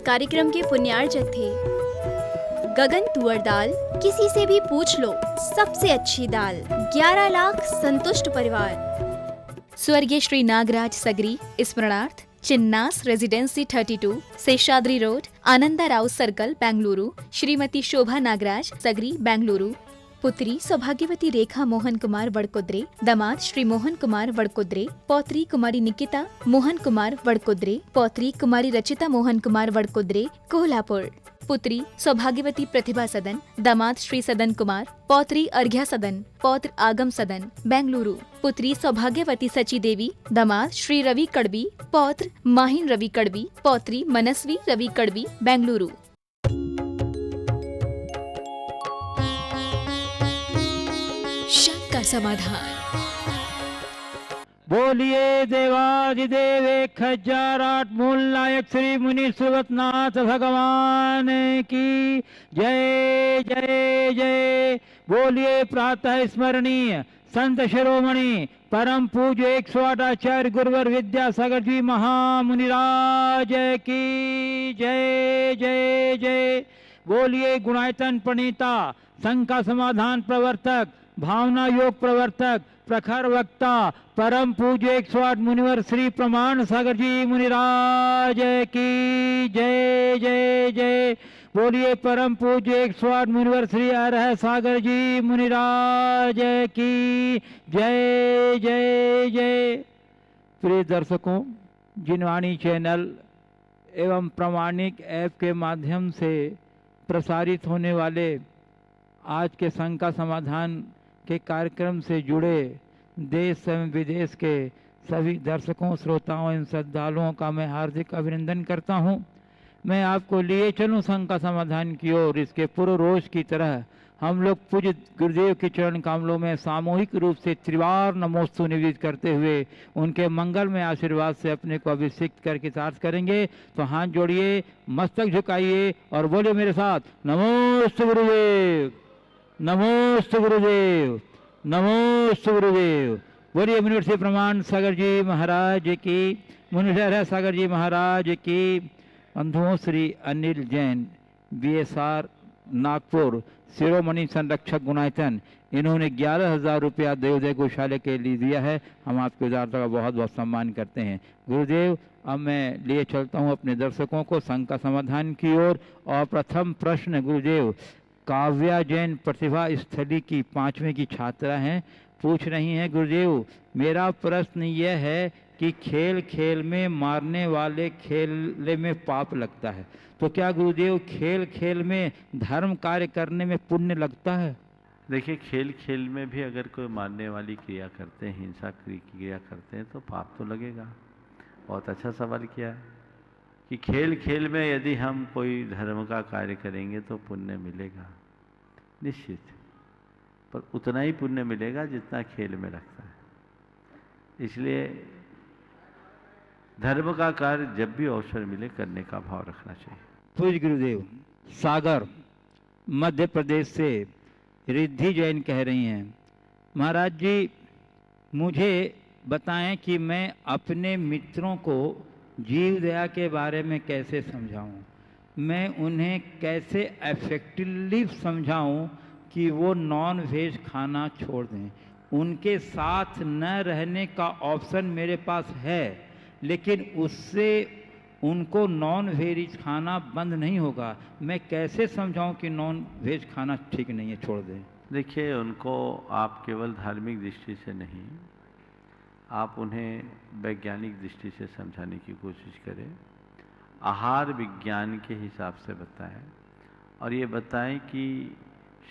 कार्यक्रम के पुण्यार्जक थे। गगन तुअर दाल, किसी से भी पूछ लो, सबसे अच्छी दाल। 11 लाख संतुष्ट परिवार। स्वर्गीय श्री नागराज सगरी स्मरणार्थ Chinnas residency 32, Seshadri road, Ananda Rao circle, Bengaluru. Shrimati Shobha Nagaraj Sagari, Bengaluru. पुत्री सौभाग्यवती रेखा मोहन कुमार वड़कुद्रे, दामाद श्री मोहन कुमार वड़कुद्रे, पौत्री कुमारी निकिता मोहन कुमार वड़कुद्रे, पौत्री कुमारी रचिता मोहन कुमार वड़कुद्रे, कोल्हापुर। पुत्री सौभाग्यवती प्रतिभा सदन, दामाद श्री सदन कुमार, पौत्री अर्घ्या सदन, पौत्र आगम सदन, बेंगलुरु। पुत्री सौभाग्यवती सची देवी, दामाद श्री रवि कड़बी, पौत्र माहिन रवि कड़बी, पौत्री मनस्वी रवि कड़बी, बेंगलुरु। शंका समाधान। बोलिए देवाधिदेव 1008 मूल नायक श्री मुनि सुवतनाथ भगवान की जय जय जय। बोलिए प्रातः स्मरणीय संत शिरोमणि परम पूज्य 108 आचार्य गुरुवर विद्यासागर जी महामुनिराज की जय जय जय। बोलिए गुणायतन प्रणीता, शंका समाधान प्रवर्तक, भावना योग प्रवर्तक, प्रखर वक्ता, परम पूज्य 108 मुनिवर श्री प्रमाण सागर जी मुनिराज की जय जय जय। बोलिए परम पूज्य 108 मुनिवर श्री अरह सागर जी मुनिराज की जय जय जय। प्रिय दर्शकों, जिनवाणी चैनल एवं प्रामाणिक ऐप के माध्यम से प्रसारित होने वाले आज के शंका समाधान के कार्यक्रम से जुड़े देश एवं विदेश के सभी दर्शकों, श्रोताओं एवं श्रद्धालुओं का मैं हार्दिक अभिनंदन करता हूं। मैं आपको लिए चलूं शंका समाधान की ओर। इसके पूर्व रोज की तरह हम लोग पूज्य गुरुदेव के चरण कमलों में सामूहिक रूप से त्रिवार नमोस्तु निवेदित करते हुए उनके मंगल में आशीर्वाद से अपने को अभिषेक करके साथ करेंगे। तो हाथ जोड़िए, मस्तक झुकाइए और बोले मेरे साथ, नमोस्तु गुरुदेव, नमोस्तु गुरुदेव, नमोस्तु गुरुदेव। बोलिए मुनिवर श्री प्रमाण सागर जी महाराज की, मुनिवर सागर जी महाराज की। बंधुओं, श्री अनिल जैन BSR नागपुर शिरोमणि संरक्षक गुणायतन, इन्होंने 11,000 रुपया देवोदय गौशाले के लिए दिया है। हम आपके उदारता का बहुत बहुत सम्मान करते हैं गुरुदेव। अब मैं लिए चलता हूँ अपने दर्शकों को शंका समाधान की ओर। और प्रथम प्रश्न गुरुदेव, काव्या जैन प्रतिभा स्थली की 5वीं की छात्रा हैं, पूछ रही हैं गुरुदेव, मेरा प्रश्न यह है कि खेल खेल में मारने वाले खेलने में पाप लगता है, तो क्या गुरुदेव खेल खेल में धर्म कार्य करने में पुण्य लगता है? देखिए, खेल खेल में भी अगर कोई मारने वाली क्रिया करते हैं, हिंसा की क्रिया करते हैं, तो पाप तो लगेगा। बहुत अच्छा सवाल किया है कि खेल खेल में यदि हम कोई धर्म का कार्य करेंगे तो पुण्य मिलेगा निश्चित, पर उतना ही पुण्य मिलेगा जितना खेल में लगता है। इसलिए धर्म का कार्य जब भी अवसर मिले करने का भाव रखना चाहिए। पूज्य गुरुदेव, सागर मध्य प्रदेश से रिद्धि जैन कह रही हैं, महाराज जी मुझे बताएं कि मैं अपने मित्रों को जीव दया के बारे में कैसे समझाऊं, मैं उन्हें कैसे इफेक्टिवली समझाऊं कि वो नॉन वेज खाना छोड़ दें। उनके साथ न रहने का ऑप्शन मेरे पास है, लेकिन उससे उनको नॉन वेज खाना बंद नहीं होगा। मैं कैसे समझाऊं कि नॉन वेज खाना ठीक नहीं है, छोड़ दें? देखिए, उनको आप केवल धार्मिक दृष्टि से नहीं, आप उन्हें वैज्ञानिक दृष्टि से समझाने की कोशिश करें। आहार विज्ञान के हिसाब से बताएं और ये बताएं कि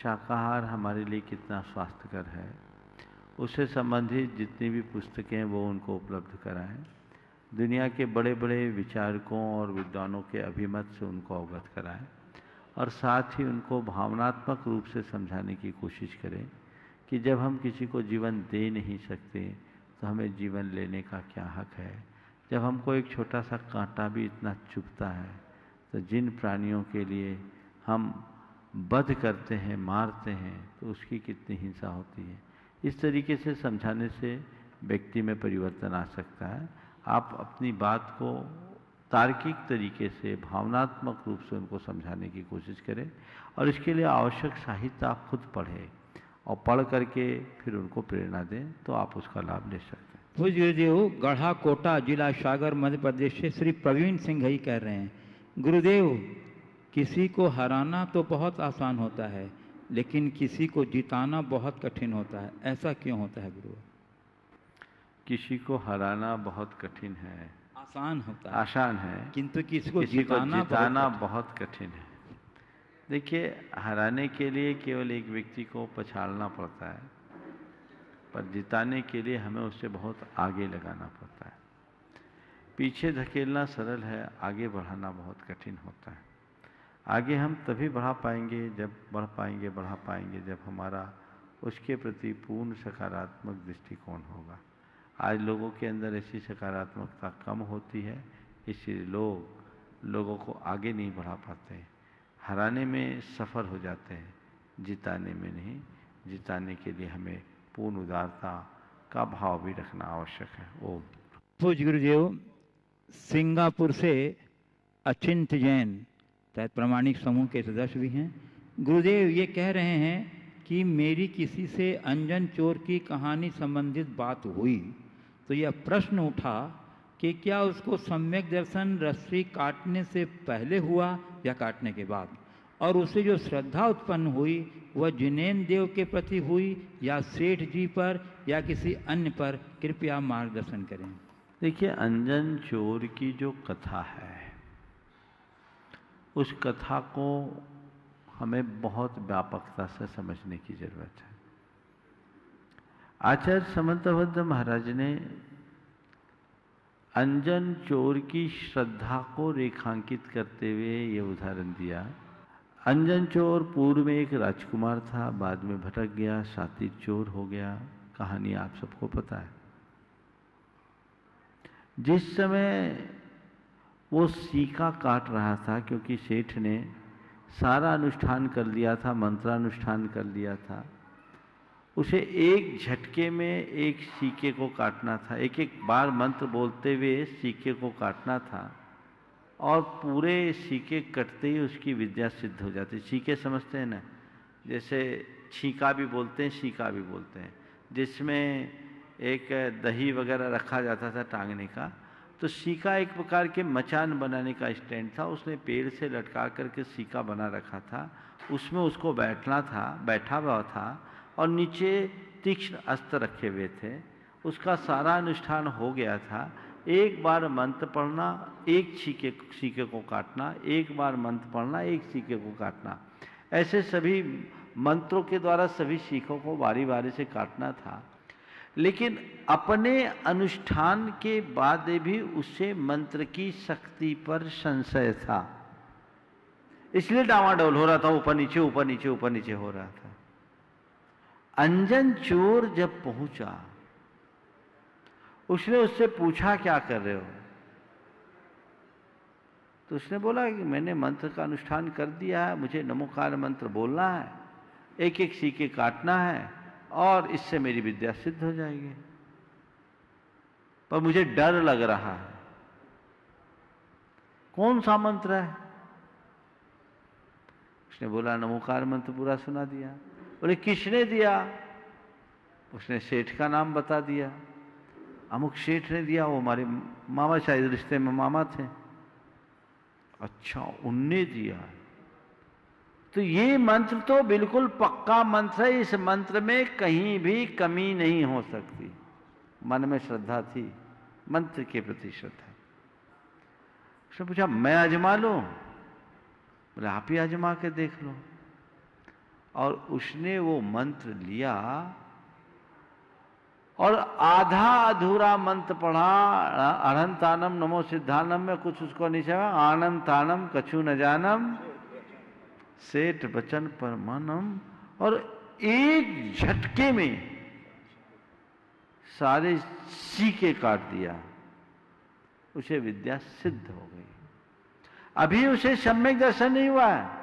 शाकाहार हमारे लिए कितना स्वास्थ्यकर है। उससे संबंधित जितनी भी पुस्तकें हैं वो उनको उपलब्ध कराएं। दुनिया के बड़े बड़े विचारकों और विद्वानों के अभिमत से उनको अवगत कराएं और साथ ही उनको भावनात्मक रूप से समझाने की कोशिश करें कि जब हम किसी को जीवन दे नहीं सकते तो हमें जीवन लेने का क्या हक है। जब हमको एक छोटा सा कांटा भी इतना चुभता है तो जिन प्राणियों के लिए हम वध करते हैं, मारते हैं, तो उसकी कितनी हिंसा होती है। इस तरीके से समझाने से व्यक्ति में परिवर्तन आ सकता है। आप अपनी बात को तार्किक तरीके से, भावनात्मक रूप से उनको समझाने की कोशिश करें। और इसके लिए आवश्यक साहित्य आप खुद पढ़ें और पढ़ करके फिर उनको प्रेरणा दें, तो आप उसका लाभ ले सकते हैं। पूज्य गुरुदेव, गढ़ा कोटा जिला सागर मध्य प्रदेश से श्री प्रवीण सिंह ही कह रहे हैं, गुरुदेव किसी को हराना तो बहुत आसान होता है, लेकिन किसी को जिताना बहुत कठिन होता है, ऐसा क्यों होता है गुरु? किसी को हराना बहुत कठिन है, आसान होता है, आसान है, किंतु किसी को किसी को जिताना जिताना बहुत कठिन है। देखिए, हराने के लिए केवल एक व्यक्ति को पछाड़ना पड़ता है, पर जिताने के लिए हमें उससे बहुत आगे लगाना पड़ता है। पीछे धकेलना सरल है, आगे बढ़ाना बहुत कठिन होता है। आगे हम तभी बढ़ा पाएंगे जब हमारा उसके प्रति पूर्ण सकारात्मक दृष्टिकोण होगा। आज लोगों के अंदर ऐसी सकारात्मकता कम होती है, इसलिए लोगों को आगे नहीं बढ़ा पाते हैं। हराने में सफल हो जाते हैं, जिताने में नहीं। जिताने के लिए हमें पूर्ण उदारता का भाव भी रखना आवश्यक है। ओम। पूज्य गुरुदेव, सिंगापुर से अचिंत जैन शायद प्रामाणिक समूह के सदस्य भी हैं। गुरुदेव ये कह रहे हैं कि मेरी किसी से अंजन चोर की कहानी संबंधित बात हुई तो यह प्रश्न उठा कि क्या उसको सम्यक दर्शन रस्सी काटने से पहले हुआ या काटने के बाद, और उसे जो श्रद्धा उत्पन्न हुई वह जिनेन्द्र देव के प्रति हुई या सेठ जी पर या किसी अन्य पर, कृपया मार्गदर्शन करें। देखिए, अंजन चोर की जो कथा है, उस कथा को हमें बहुत व्यापकता से समझने की जरूरत है। आचार्य समंतभद्र महाराज ने अंजन चोर की श्रद्धा को रेखांकित करते हुए ये उदाहरण दिया। अंजन चोर पूर्व में एक राजकुमार था, बाद में भटक गया, शातिर चोर हो गया। कहानी आप सबको पता है। जिस समय वो सीका काट रहा था, क्योंकि सेठ ने सारा अनुष्ठान कर लिया था, मंत्रानुष्ठान कर लिया था, उसे एक झटके में एक सीके को काटना था। एक एक बार मंत्र बोलते हुए सीके को काटना था और पूरे सीके कटते ही उसकी विद्या सिद्ध हो जाती। सीके समझते हैं ना, जैसे छीका भी बोलते हैं, सीका भी बोलते हैं, जिसमें एक दही वगैरह रखा जाता था टांगने का। तो सीका एक प्रकार के मचान बनाने का स्टैंड था, उसने पेड़ से लटका करके सीका बना रखा था, उसमें उसको बैठना था, बैठा हुआ था और नीचे तीक्ष्ण अस्त्र रखे हुए थे। उसका सारा अनुष्ठान हो गया था। एक बार मंत्र पढ़ना, एक सीके को काटना, एक बार मंत्र पढ़ना, एक सीके को काटना, ऐसे सभी मंत्रों के द्वारा सभी सीखों को बारी बारी से काटना था। लेकिन अपने अनुष्ठान के बाद भी उसे मंत्र की शक्ति पर संशय था, इसलिए डावाडोल हो रहा था, ऊपर नीचे ऊपर नीचे ऊपर नीचे हो रहा था। अंजन चोर जब पहुंचा, उसने उससे पूछा क्या कर रहे हो? तो उसने बोला कि मैंने मंत्र का अनुष्ठान कर दिया है, मुझे नमोकार मंत्र बोलना है, एक एक सीके काटना है और इससे मेरी विद्या सिद्ध हो जाएगी, पर मुझे डर लग रहा है। कौन सा मंत्र है? उसने बोला नमोकार मंत्र पूरा सुना दिया। बोले किसने दिया? उसने सेठ का नाम बता दिया, अमुक सेठ ने दिया, वो हमारे मामा, शायद रिश्ते में मामा थे। अच्छा, उनने दिया। तो ये मंत्र तो बिल्कुल पक्का मंत्र है, इस मंत्र में कहीं भी कमी नहीं हो सकती। मन में श्रद्धा थी, मंत्र के प्रति श्रद्धा। उसने पूछा मैं आजमा लूं? बोले आप ही आजमा के देख लो। और उसने वो मंत्र लिया और आधा अधूरा मंत्र पढ़ा। अनंतानम नमो सिद्धानम में कुछ उसको नहीं समझा, आनंतानम कछु न जानम सेठ बचन परमानम, और एक झटके में सारे सीके काट दिया। उसे विद्या सिद्ध हो गई। अभी उसे सम्यक दर्शन नहीं हुआ है,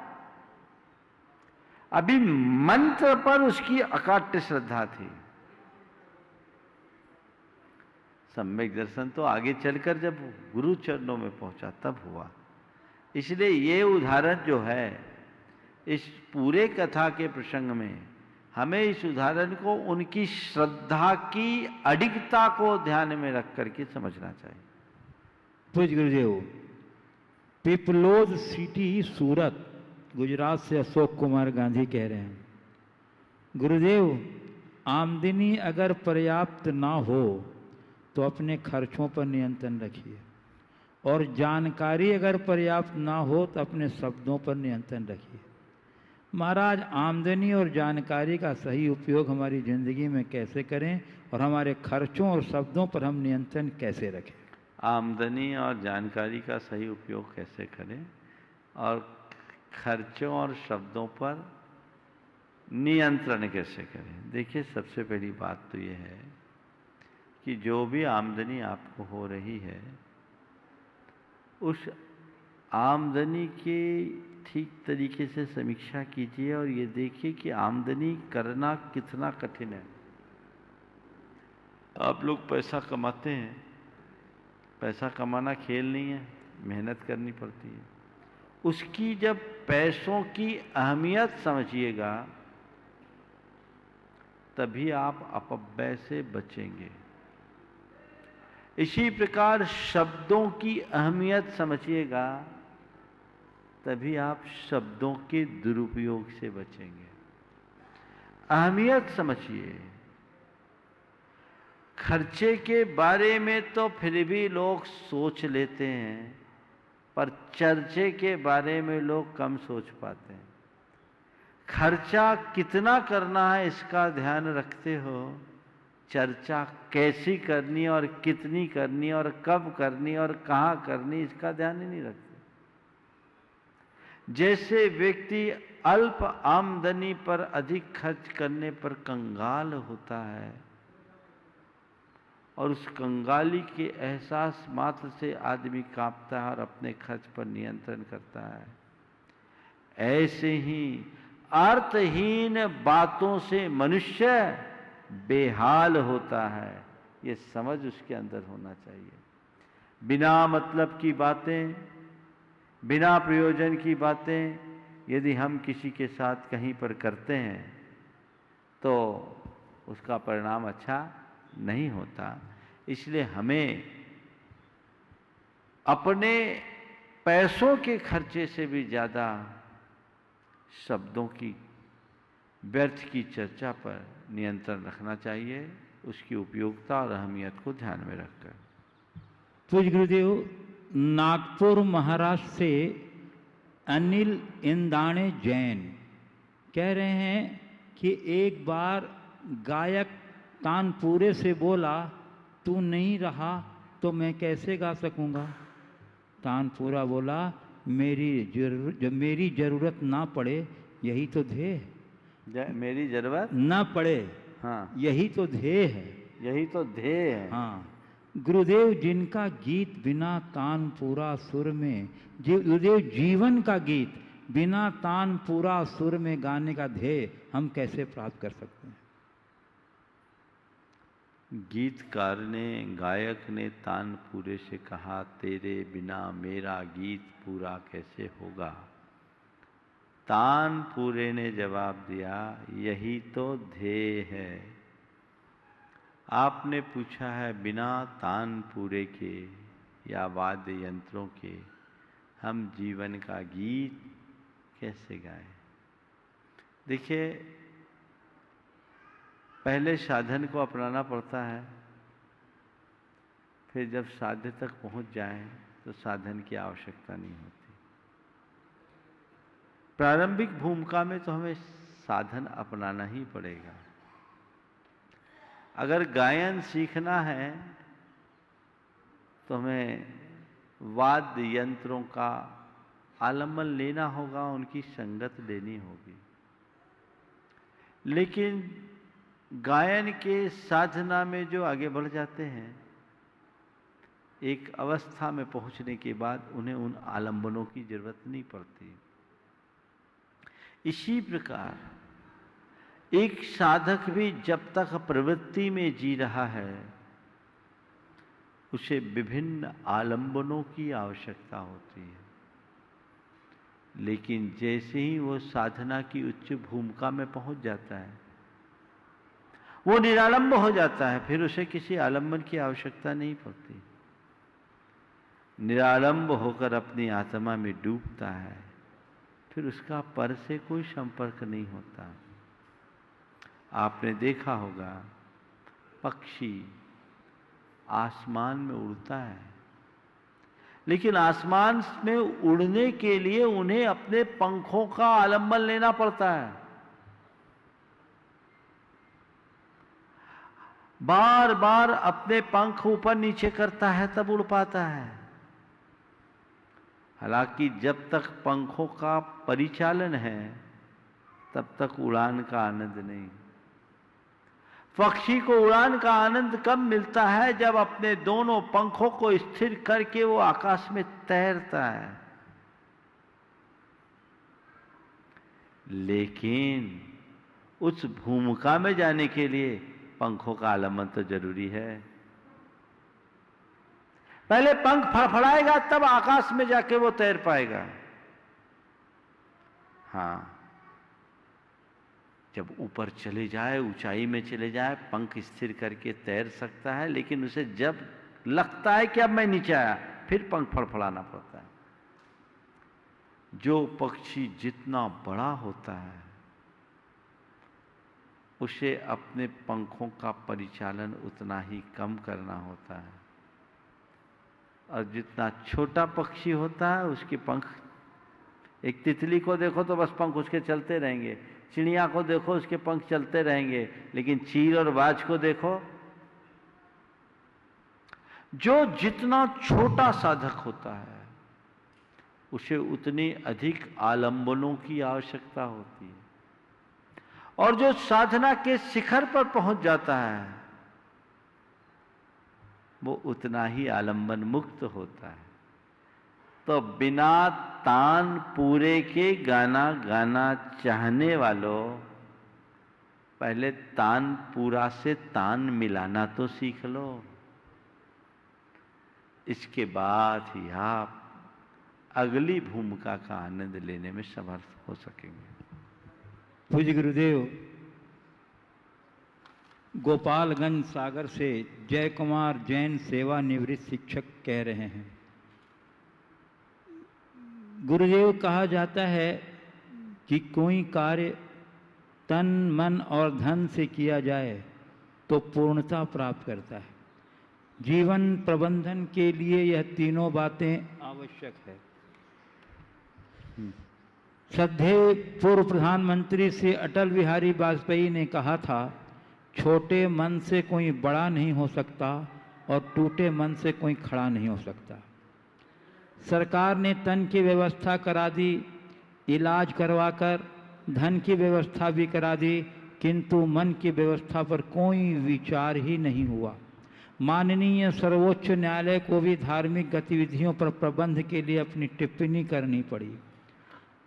अभी मंत्र पर उसकी अकाट्य श्रद्धा थी। सम्यक दर्शन तो आगे चलकर जब गुरु चरणों में पहुंचा तब हुआ। इसलिए ये उदाहरण जो है इस पूरे कथा के प्रसंग में हमें इस उदाहरण को उनकी श्रद्धा की अडिगता को ध्यान में रख करके समझना चाहिए। पूज्य गुरुदेव, पिपलोद सिटी सूरत गुजरात से अशोक कुमार गांधी कह रहे हैं, गुरुदेव आमदनी अगर पर्याप्त ना हो तो अपने खर्चों पर नियंत्रण रखिए, और जानकारी अगर पर्याप्त ना हो तो अपने शब्दों पर नियंत्रण रखिए। महाराज, आमदनी और जानकारी का सही उपयोग हमारी ज़िंदगी में कैसे करें और हमारे खर्चों और शब्दों पर हम नियंत्रण कैसे रखें? आमदनी और जानकारी का सही उपयोग कैसे करें और खर्चों और शब्दों पर नियंत्रण कैसे करें। देखिए, सबसे पहली बात तो ये है कि जो भी आमदनी आपको हो रही है उस आमदनी की ठीक तरीके से समीक्षा कीजिए और ये देखिए कि आमदनी करना कितना कठिन है। आप लोग पैसा कमाते हैं, पैसा कमाना खेल नहीं है, मेहनत करनी पड़ती है। उसकी जब पैसों की अहमियत समझिएगा तभी आप अपव्यय से बचेंगे। इसी प्रकार शब्दों की अहमियत समझिएगा तभी आप शब्दों के दुरुपयोग से बचेंगे। अहमियत समझिए। खर्चे के बारे में तो फिर भी लोग सोच लेते हैं, पर चर्चे के बारे में लोग कम सोच पाते हैं। खर्चा कितना करना है इसका ध्यान रखते हो, चर्चा कैसी करनी और कितनी करनी और कब करनी और कहाँ करनी इसका ध्यान ही नहीं रखते। जैसे व्यक्ति अल्प आमदनी पर अधिक खर्च करने पर कंगाल होता है और उस कंगाली के एहसास मात्र से आदमी कांपता है और अपने खर्च पर नियंत्रण करता है, ऐसे ही अर्थहीन बातों से मनुष्य बेहाल होता है। ये समझ उसके अंदर होना चाहिए। बिना मतलब की बातें, बिना प्रयोजन की बातें यदि हम किसी के साथ कहीं पर करते हैं तो उसका परिणाम अच्छा नहीं होता। इसलिए हमें अपने पैसों के खर्चे से भी ज़्यादा शब्दों की व्यर्थ की चर्चा पर नियंत्रण रखना चाहिए, उसकी उपयोगिता और अहमियत को ध्यान में रखकर। पूज्य गुरुदेव, नागपुर महाराष्ट्र से अनिल इंदाणे जैन कह रहे हैं कि एक बार गायक तानपुरे से बोला, तू नहीं रहा तो मैं कैसे गा सकूंगा। तानपुरा बोला, मेरी जरूरत ना पड़े यही तो ध्येय है। मेरी जरूरत ना पड़े, हाँ, यही तो ध्येय है। यही तो ध्येय है। हाँ गुरुदेव, जिनका गीत बिना तानपुरा सुर में, गुरुदेव जीवन का गीत बिना तानपुरा सुर में गाने का ध्येय हम कैसे प्राप्त कर सकते हैं। गीतकार ने, गायक ने तानपुरे से कहा, तेरे बिना मेरा गीत पूरा कैसे होगा। तानपुरे ने जवाब दिया, यही तो ध्येय है। आपने पूछा है बिना तानपुरे के या वाद्य यंत्रों के हम जीवन का गीत कैसे गाएं। देखिए, पहले साधन को अपनाना पड़ता है, फिर जब साध्य तक पहुंच जाएं तो साधन की आवश्यकता नहीं होती। प्रारंभिक भूमिका में तो हमें साधन अपनाना ही पड़ेगा। अगर गायन सीखना है तो हमें वाद्य यंत्रों का आलम्बन लेना होगा, उनकी संगत लेनी होगी। लेकिन गायन के साधना में जो आगे बढ़ जाते हैं, एक अवस्था में पहुंचने के बाद उन्हें उन आलंबनों की जरूरत नहीं पड़ती। इसी प्रकार एक साधक भी जब तक प्रवृत्ति में जी रहा है उसे विभिन्न आलंबनों की आवश्यकता होती है। लेकिन जैसे ही वो साधना की उच्च भूमिका में पहुंच जाता है, वो निरालंब हो जाता है, फिर उसे किसी आलंबन की आवश्यकता नहीं पड़ती। निरालंब होकर अपनी आत्मा में डूबता है, फिर उसका पर से कोई संपर्क नहीं होता। आपने देखा होगा पक्षी आसमान में उड़ता है, लेकिन आसमान में उड़ने के लिए उन्हें अपने पंखों का आलंबन लेना पड़ता है। बार बार अपने पंख ऊपर नीचे करता है तब उड़ पाता है। हालांकि जब तक पंखों का परिचालन है तब तक उड़ान का आनंद नहीं। पक्षी को उड़ान का आनंद कब मिलता है? जब अपने दोनों पंखों को स्थिर करके वो आकाश में तैरता है। लेकिन उस भूमिका में जाने के लिए पंखों का आलंबन तो जरूरी है। पहले पंख फड़फड़ाएगा तब आकाश में जाके वो तैर पाएगा। हाँ, जब ऊपर चले जाए, ऊंचाई में चले जाए, पंख स्थिर करके तैर सकता है, लेकिन उसे जब लगता है कि अब मैं नीचे आया, फिर पंख फड़फड़ाना पड़ता है। जो पक्षी जितना बड़ा होता है उसे अपने पंखों का परिचालन उतना ही कम करना होता है, और जितना छोटा पक्षी होता है उसके पंख, एक तितली को देखो तो बस पंख उसके चलते रहेंगे, चिड़िया को देखो उसके पंख चलते रहेंगे, लेकिन चील और बाज को देखो, जो जितना छोटा साधक होता है उसे उतनी अधिक आलंबनों की आवश्यकता होती है, और जो साधना के शिखर पर पहुंच जाता है वो उतना ही आलंबन मुक्त होता है। तो बिना तान पूरे के गाना गाना चाहने वालों, पहले तान पूरा से तान मिलाना तो सीख लो, इसके बाद ही आप अगली भूमिका का आनंद लेने में समर्थ हो सकेंगे। पूज्य गुरुदेव, गोपालगंज सागर से जय कुमार जैन सेवानिवृत्त शिक्षक कह रहे हैं। गुरुदेव, कहा जाता है कि कोई कार्य तन मन और धन से किया जाए तो पूर्णता प्राप्त करता है। जीवन प्रबंधन के लिए यह तीनों बातें आवश्यक है। श्रद्धेय पूर्व प्रधानमंत्री श्री अटल बिहारी वाजपेयी ने कहा था, छोटे मन से कोई बड़ा नहीं हो सकता और टूटे मन से कोई खड़ा नहीं हो सकता। सरकार ने तन की व्यवस्था करा दी, इलाज करवाकर धन की व्यवस्था भी करा दी, किंतु मन की व्यवस्था पर कोई विचार ही नहीं हुआ। माननीय सर्वोच्च न्यायालय को भी धार्मिक गतिविधियों पर प्रबंध के लिए अपनी टिप्पणी करनी पड़ी।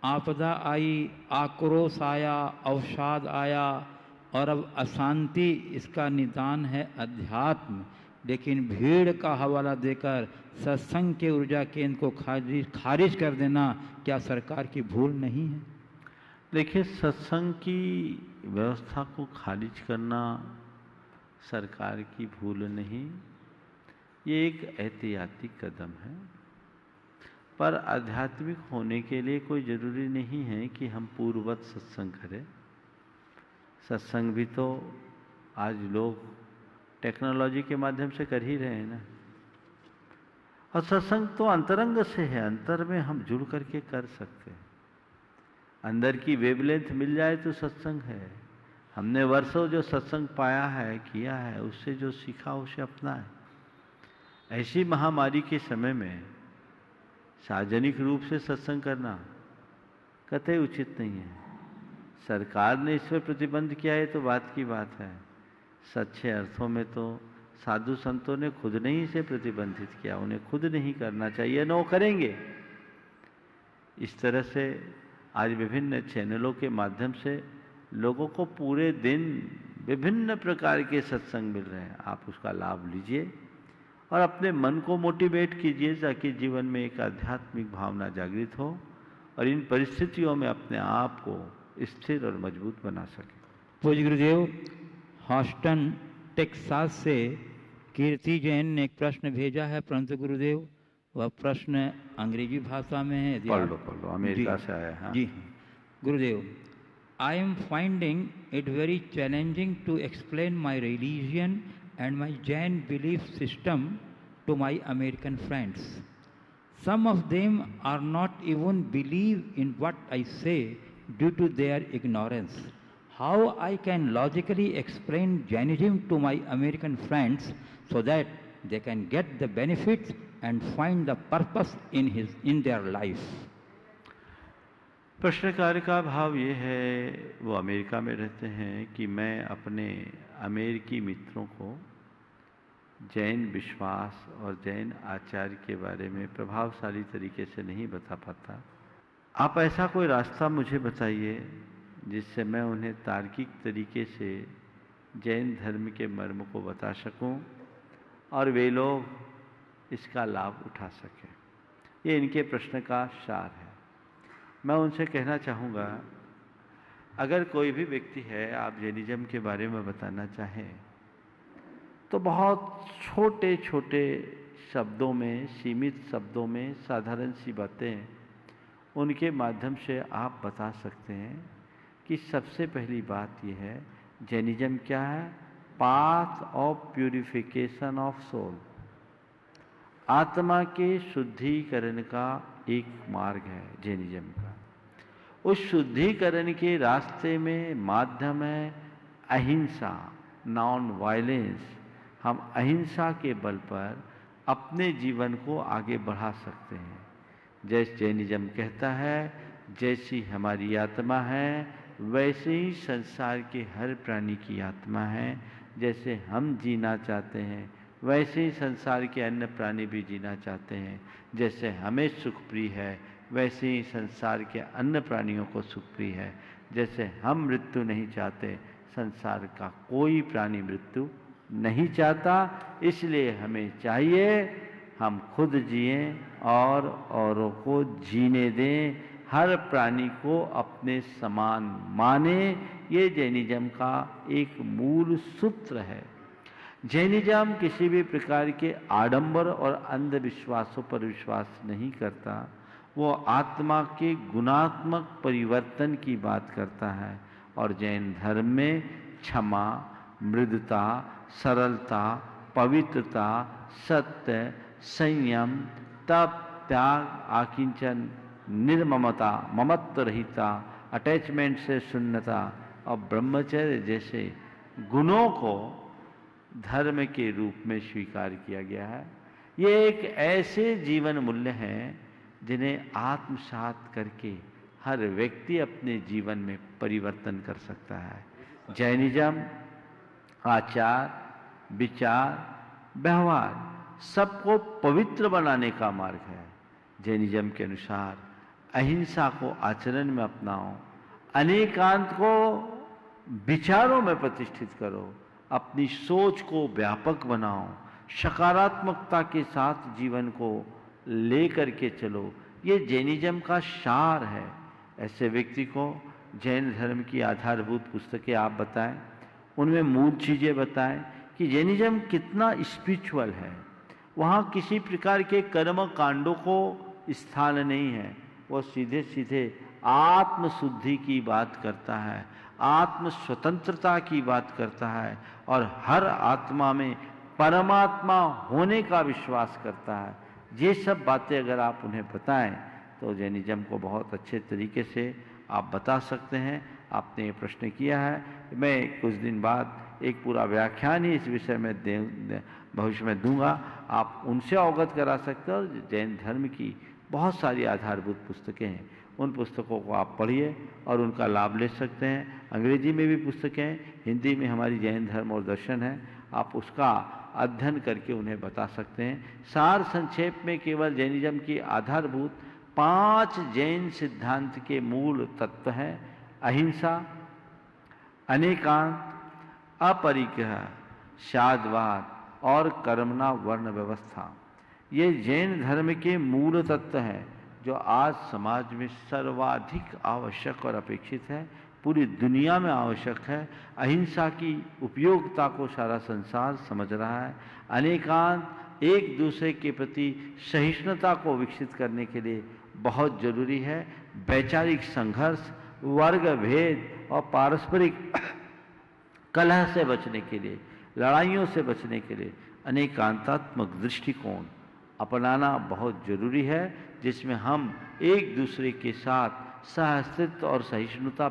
आपदा आई, आक्रोश आया, अवसाद आया, और अब अशांति, इसका निदान है अध्यात्म। लेकिन भीड़ का हवाला देकर सत्संग के ऊर्जा केंद्र को खारिज कर देना क्या सरकार की भूल नहीं है? देखिए, सत्संग की व्यवस्था को खारिज करना सरकार की भूल नहीं, ये एक एहतियाती कदम है। पर आध्यात्मिक होने के लिए कोई ज़रूरी नहीं है कि हम पूर्ववत सत्संग करें। सत्संग भी तो आज लोग टेक्नोलॉजी के माध्यम से कर ही रहे हैं ना। और सत्संग तो अंतरंग से है, अंतर में हम जुड़ करके कर सकते हैं। अंदर की वेवलेंथ मिल जाए तो सत्संग है। हमने वर्षों जो सत्संग पाया है, किया है, उससे जो सीखा उसे अपनाए। ऐसी महामारी के समय में सार्वजनिक रूप से सत्संग करना कतई उचित नहीं है। सरकार ने इस पर प्रतिबंध किया है तो बात की बात है। सच्चे अर्थों में तो साधु संतों ने खुद नहीं इसे प्रतिबंधित किया, उन्हें खुद नहीं करना चाहिए, न वो करेंगे। इस तरह से आज विभिन्न चैनलों के माध्यम से लोगों को पूरे दिन विभिन्न प्रकार के सत्संग मिल रहे हैं। आप उसका लाभ लीजिए और अपने मन को मोटिवेट कीजिए ताकि जीवन में एक आध्यात्मिक भावना जागृत हो और इन परिस्थितियों में अपने आप को स्थिर और मजबूत बना सके। पूज्य गुरुदेव, हॉस्टन टेक्सास से कीर्ति जैन ने एक प्रश्न भेजा है, परंतु गुरुदेव वह प्रश्न अंग्रेजी भाषा में है। यदि पढ़ लो, अमेरिका से आया है। जी गुरुदेव, I am finding it very challenging to explain my religion and my Jain belief system to my American friends. Some of them are not even believe in what I say due to their ignorance. How I can logically explain Jainism to my American friends so that they can get the benefits and find the purpose in their life? प्रश्नकार का भाव ये है, वो America में रहते हैं, कि मैं अपने अमेरिकी मित्रों को जैन विश्वास और जैन आचार के बारे में प्रभावशाली तरीके से नहीं बता पाता। आप ऐसा कोई रास्ता मुझे बताइए जिससे मैं उन्हें तार्किक तरीके से जैन धर्म के मर्म को बता सकूं और वे लोग इसका लाभ उठा सकें। ये इनके प्रश्न का सार है। मैं उनसे कहना चाहूँगा, अगर कोई भी व्यक्ति है आप जैनिज्म के बारे में बताना चाहें तो बहुत छोटे छोटे शब्दों में, सीमित शब्दों में, साधारण सी बातें उनके माध्यम से आप बता सकते हैं कि सबसे पहली बात यह है, जैनिज्म क्या है? Path of purification of soul, आत्मा के शुद्धिकरण का एक मार्ग है जैनिज्म का। उस शुद्धिकरण के रास्ते में माध्यम है अहिंसा, नॉन वायलेंस। हम अहिंसा के बल पर अपने जीवन को आगे बढ़ा सकते हैं। जैसे जैनिज्म कहता है, जैसी हमारी आत्मा है वैसे ही संसार के हर प्राणी की आत्मा है। जैसे हम जीना चाहते हैं वैसे ही संसार के अन्य प्राणी भी जीना चाहते हैं। जैसे हमें सुख प्रिय है वैसे ही संसार के अन्य प्राणियों को सुख प्रिय है। जैसे हम मृत्यु नहीं चाहते, संसार का कोई प्राणी मृत्यु नहीं चाहता। इसलिए हमें चाहिए हम खुद जिएं और औरों को जीने दें, हर प्राणी को अपने समान माने। ये जैनिज्म का एक मूल सूत्र है। जैनिज्म किसी भी प्रकार के आडंबर और अंधविश्वासों पर विश्वास नहीं करता। वो आत्मा के गुणात्मक परिवर्तन की बात करता है। और जैन धर्म में क्षमा, मृदुता, सरलता, पवित्रता, सत्य, संयम, तप, त्याग, आकिंचन, निर्ममता, ममत्व रहिता, अटैचमेंट से शून्यता और ब्रह्मचर्य जैसे गुणों को धर्म के रूप में स्वीकार किया गया है। ये एक ऐसे जीवन मूल्य हैं जिन्हें आत्मसात करके हर व्यक्ति अपने जीवन में परिवर्तन कर सकता है। जैनिज्म आचार, विचार, व्यवहार सबको पवित्र बनाने का मार्ग है। जैनिज्म के अनुसार अहिंसा को आचरण में अपनाओ, अनेकांत को विचारों में प्रतिष्ठित करो, अपनी सोच को व्यापक बनाओ, सकारात्मकता के साथ जीवन को लेकर के चलो। ये जैनिज्म का सार है। ऐसे व्यक्ति को जैन धर्म की आधारभूत पुस्तकें आप बताएं, उनमें मूल चीज़ें बताएं कि जैनिज्म कितना स्पिरिचुअल है। वहाँ किसी प्रकार के कर्म कांडों को स्थान नहीं है। वो सीधे सीधे आत्म शुद्धि की बात करता है, आत्म स्वतंत्रता की बात करता है और हर आत्मा में परमात्मा होने का विश्वास करता है। ये सब बातें अगर आप उन्हें बताएं तो जैनिज्म को बहुत अच्छे तरीके से आप बता सकते हैं। आपने ये प्रश्न किया है, मैं कुछ दिन बाद एक पूरा व्याख्यान ही इस विषय में भविष्य में दूंगा। आप उनसे अवगत करा सकते हैं। और जैन धर्म की बहुत सारी आधारभूत पुस्तकें हैं, उन पुस्तकों को आप पढ़िए और उनका लाभ ले सकते हैं। अंग्रेजी में भी पुस्तकें हैं, हिंदी में हमारी जैन धर्म और दर्शन है, आप उसका अध्ययन करके उन्हें बता सकते हैं। सार संक्षेप में केवल जैनिज्म की आधारभूत 5 जैन सिद्धांत के मूल तत्व हैं: अहिंसा, अनेकांत, अपरिग्रह, शादवाद और कर्मणा वर्ण व्यवस्था। ये जैन धर्म के मूल तत्व हैं जो आज समाज में सर्वाधिक आवश्यक और अपेक्षित है, पूरी दुनिया में आवश्यक है। अहिंसा की उपयोगिता को सारा संसार समझ रहा है। अनेकांत एक दूसरे के प्रति सहिष्णुता को विकसित करने के लिए बहुत जरूरी है। वैचारिक संघर्ष, वर्ग भेद और पारस्परिक कलह से बचने के लिए, लड़ाइयों से बचने के लिए अनेकांतात्मक दृष्टिकोण अपनाना बहुत जरूरी है, जिसमें हम एक दूसरे के साथ सहअस्तित्व और सहिष्णुता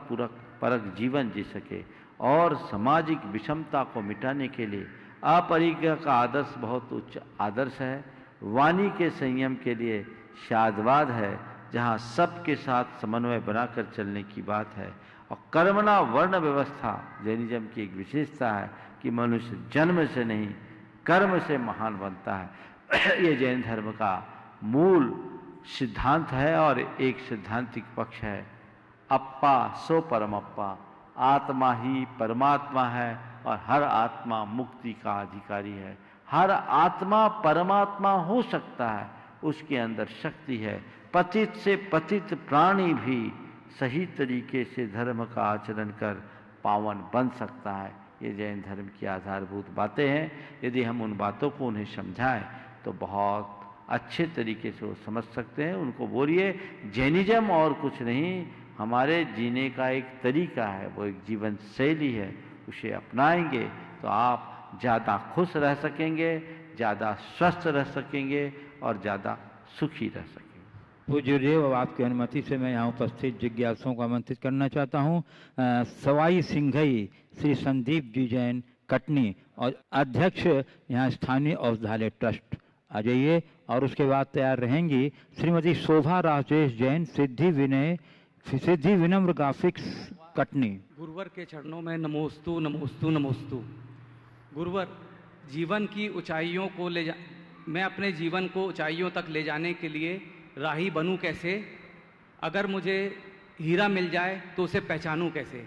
परक जीवन जी सके। और सामाजिक विषमता को मिटाने के लिए अपरिग्रह का आदर्श बहुत उच्च आदर्श है। वाणी के संयम के लिए शादवाद है, जहाँ सबके साथ समन्वय बनाकर चलने की बात है। और कर्मणा वर्ण व्यवस्था जैनिज्म की एक विशेषता है कि मनुष्य जन्म से नहीं कर्म से महान बनता है। ये जैन धर्म का मूल सिद्धांत है और एक सिद्धांतिक पक्ष है। अप्पा सो परमप्पा, आत्मा ही परमात्मा है और हर आत्मा मुक्ति का अधिकारी है। हर आत्मा परमात्मा हो सकता है, उसके अंदर शक्ति है। पतित से पतित प्राणी भी सही तरीके से धर्म का आचरण कर पावन बन सकता है। ये जैन धर्म की आधारभूत बातें हैं। यदि हम उन बातों को उन्हें समझाएं तो बहुत अच्छे तरीके से वो समझ सकते हैं। उनको बोलिए जैनिज्म और कुछ नहीं, हमारे जीने का एक तरीका है, वो एक जीवन शैली है। उसे अपनाएंगे तो आप ज़्यादा खुश रह सकेंगे, ज़्यादा स्वस्थ रह सकेंगे और ज़्यादा सुखी रह सकेंगे। पूज्य देव, अब आपकी अनुमति से मैं यहाँ उपस्थित जिज्ञासुओं को आमंत्रित करना चाहता हूँ। सवाई सिंघई श्री संदीप जी जैन कटनी और अध्यक्ष यहाँ स्थानीय औषधालय ट्रस्ट आ जाइए। और उसके बाद तैयार रहेंगी श्रीमती शोभा राजेश जैन सिद्धि विनम्र ग्राफिक्स कटनी। गुरुवर के चरणों में नमोस्तु नमोस्तु नमोस्तु। गुरुवर, जीवन की ऊंचाइयों को मैं अपने जीवन को ऊंचाइयों तक ले जाने के लिए राही बनूं कैसे? अगर मुझे हीरा मिल जाए तो उसे पहचानूं कैसे?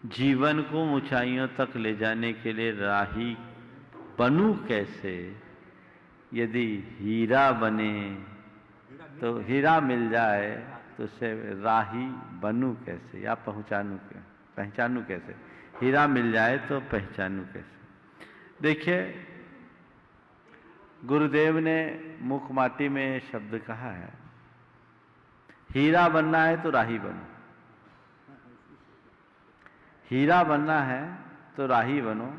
जीवन को ऊंचाइयों तक ले जाने के लिए राही बनूं कैसे? यदि हीरा बने तो हीरा मिल जाए तो उसे राही बनूं कैसे या पहचानूं कैसे? हीरा मिल जाए तो पहचानूं कैसे? देखिए, गुरुदेव ने मुख माटी में शब्द कहा है, हीरा बनना है तो राही बनो। हीरा बनना है तो राही बनो,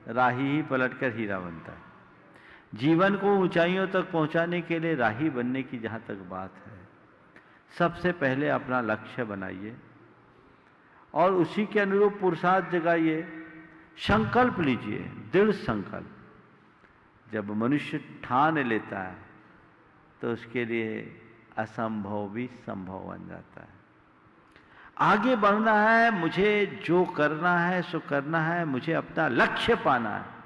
राही ही पलटकर हीरा बनता है। जीवन को ऊंचाइयों तक पहुंचाने के लिए राही बनने की जहां तक बात है, सबसे पहले अपना लक्ष्य बनाइए और उसी के अनुरूप पुरुषार्थ जगाइए। संकल्प लीजिए, दृढ़ संकल्प। जब मनुष्य ठान लेता है तो उसके लिए असंभव भी संभव बन जाता है। आगे बढ़ना है, मुझे जो करना है सो करना है, मुझे अपना लक्ष्य पाना है।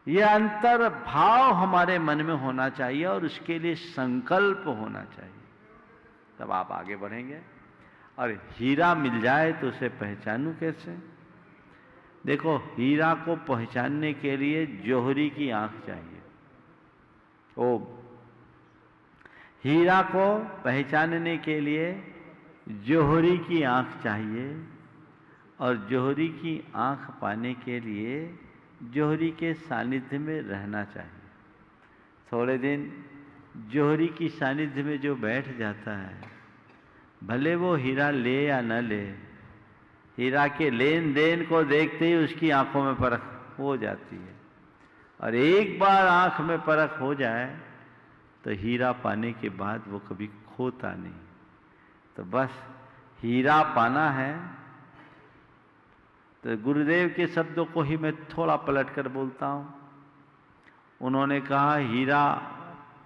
यह अंतर भाव हमारे मन में होना चाहिए और उसके लिए संकल्प होना चाहिए, तब आप आगे बढ़ेंगे। और हीरा मिल जाए तो उसे पहचानूं कैसे? देखो, हीरा को पहचानने के लिए जौहरी की आंख चाहिए। ओम। हीरा को पहचानने के लिए जौहरी की आंख चाहिए और जौहरी की आंख पाने के लिए जौहरी के सानिध्य में रहना चाहिए। थोड़े दिन जौहरी की सानिध्य में जो बैठ जाता है, भले वो हीरा ले या न ले, हीरा के लेन देन को देखते ही उसकी आंखों में परख हो जाती है। और एक बार आंख में परख हो जाए तो हीरा पाने के बाद वो कभी खोता नहीं। तो बस हीरा पाना है तो गुरुदेव के शब्दों को ही मैं थोड़ा पलट कर बोलता हूँ। उन्होंने कहा हीरा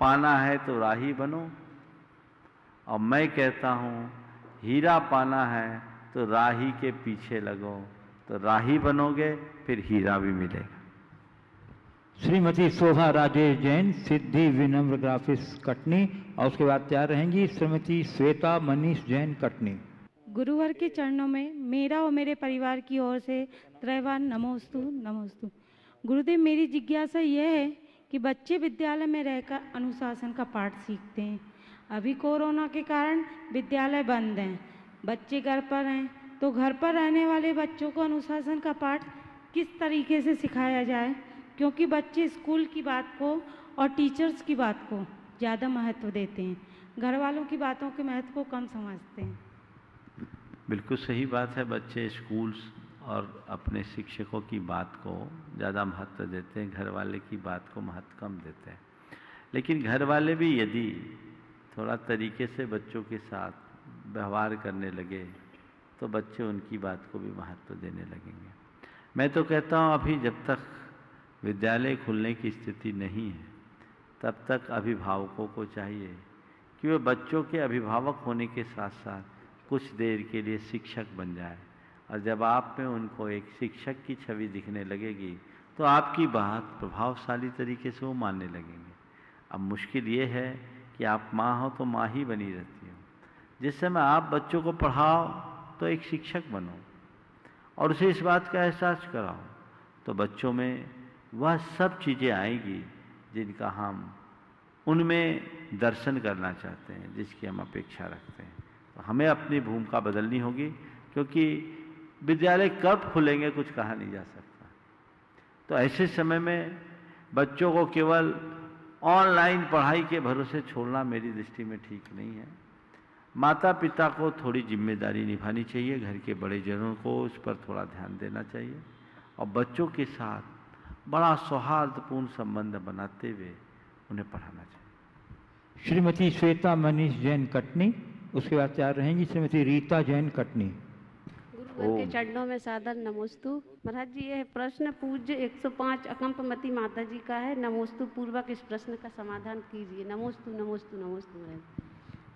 पाना है तो राही बनो, और मैं कहता हूँ हीरा पाना है तो राही के पीछे लगो, तो राही बनोगे, फिर हीरा भी मिलेगा। श्रीमती शोभा राजेश जैन सिद्धि विनम्र ग्राफिक्स कटनी और उसके बाद तैयार रहेंगी श्रीमती श्वेता मनीष जैन कटनी। गुरुवर के चरणों में मेरा और मेरे परिवार की ओर से त्रैवान नमोस्तु नमोस्तु। गुरुदेव, मेरी जिज्ञासा यह है कि बच्चे विद्यालय में रहकर अनुशासन का पाठ सीखते हैं। अभी कोरोना के कारण विद्यालय बंद हैं, बच्चे घर पर हैं, तो घर पर रहने वाले बच्चों को अनुशासन का पाठ किस तरीके से सिखाया जाए? क्योंकि बच्चे स्कूल की बात को और टीचर्स की बात को ज़्यादा महत्व देते हैं, घर वालों की बातों के महत्व को कम समझते हैं। बिल्कुल सही बात है। बच्चे स्कूल्स और अपने शिक्षकों की बात को ज़्यादा महत्व देते हैं, घर वाले की बात को महत्व कम देते हैं। लेकिन घर वाले भी यदि थोड़ा तरीके से बच्चों के साथ व्यवहार करने लगे तो बच्चे उनकी बात को भी महत्व देने लगेंगे। मैं तो कहता हूँ अभी जब तक विद्यालय खुलने की स्थिति नहीं है तब तक अभिभावकों को चाहिए कि वे बच्चों के अभिभावक होने के साथ साथ कुछ देर के लिए शिक्षक बन जाए, और जब आप में उनको एक शिक्षक की छवि दिखने लगेगी तो आपकी बात प्रभावशाली तरीके से वो मानने लगेंगे। अब मुश्किल ये है कि आप माँ हो तो माँ ही बनी रहती हो। जिस समय आप बच्चों को पढ़ाओ तो एक शिक्षक बनो और उसे इस बात का एहसास कराओ, तो बच्चों में वह सब चीज़ें आएगी जिनका हम उनमें दर्शन करना चाहते हैं, जिसकी हम अपेक्षा रखते हैं। तो हमें अपनी भूमिका बदलनी होगी, क्योंकि विद्यालय कब खुलेंगे कुछ कहा नहीं जा सकता। तो ऐसे समय में बच्चों को केवल ऑनलाइन पढ़ाई के भरोसे छोड़ना मेरी दृष्टि में ठीक नहीं है। माता पिता को थोड़ी जिम्मेदारी निभानी चाहिए, घर के बड़े जनों को उस पर थोड़ा ध्यान देना चाहिए और बच्चों के साथ बड़ा सौहार्दपूर्ण संबंध बनाते हुए उन्हें पढ़ाना चाहिए। श्रीमती श्वेता मनीष जैन कटनी, उसके बाद तैयार रहेंगी श्रीमती रीता जैन कटनी। गुरुवर के चरणों में सादर नमोस्तु। महाराज जी, यह प्रश्न पूज्य 105 अकंपमती माता जी का है। नमोस्तु पूर्वक इस प्रश्न का समाधान कीजिए। नमोस्तु नमोस्तु नमोस्तु। महाराज,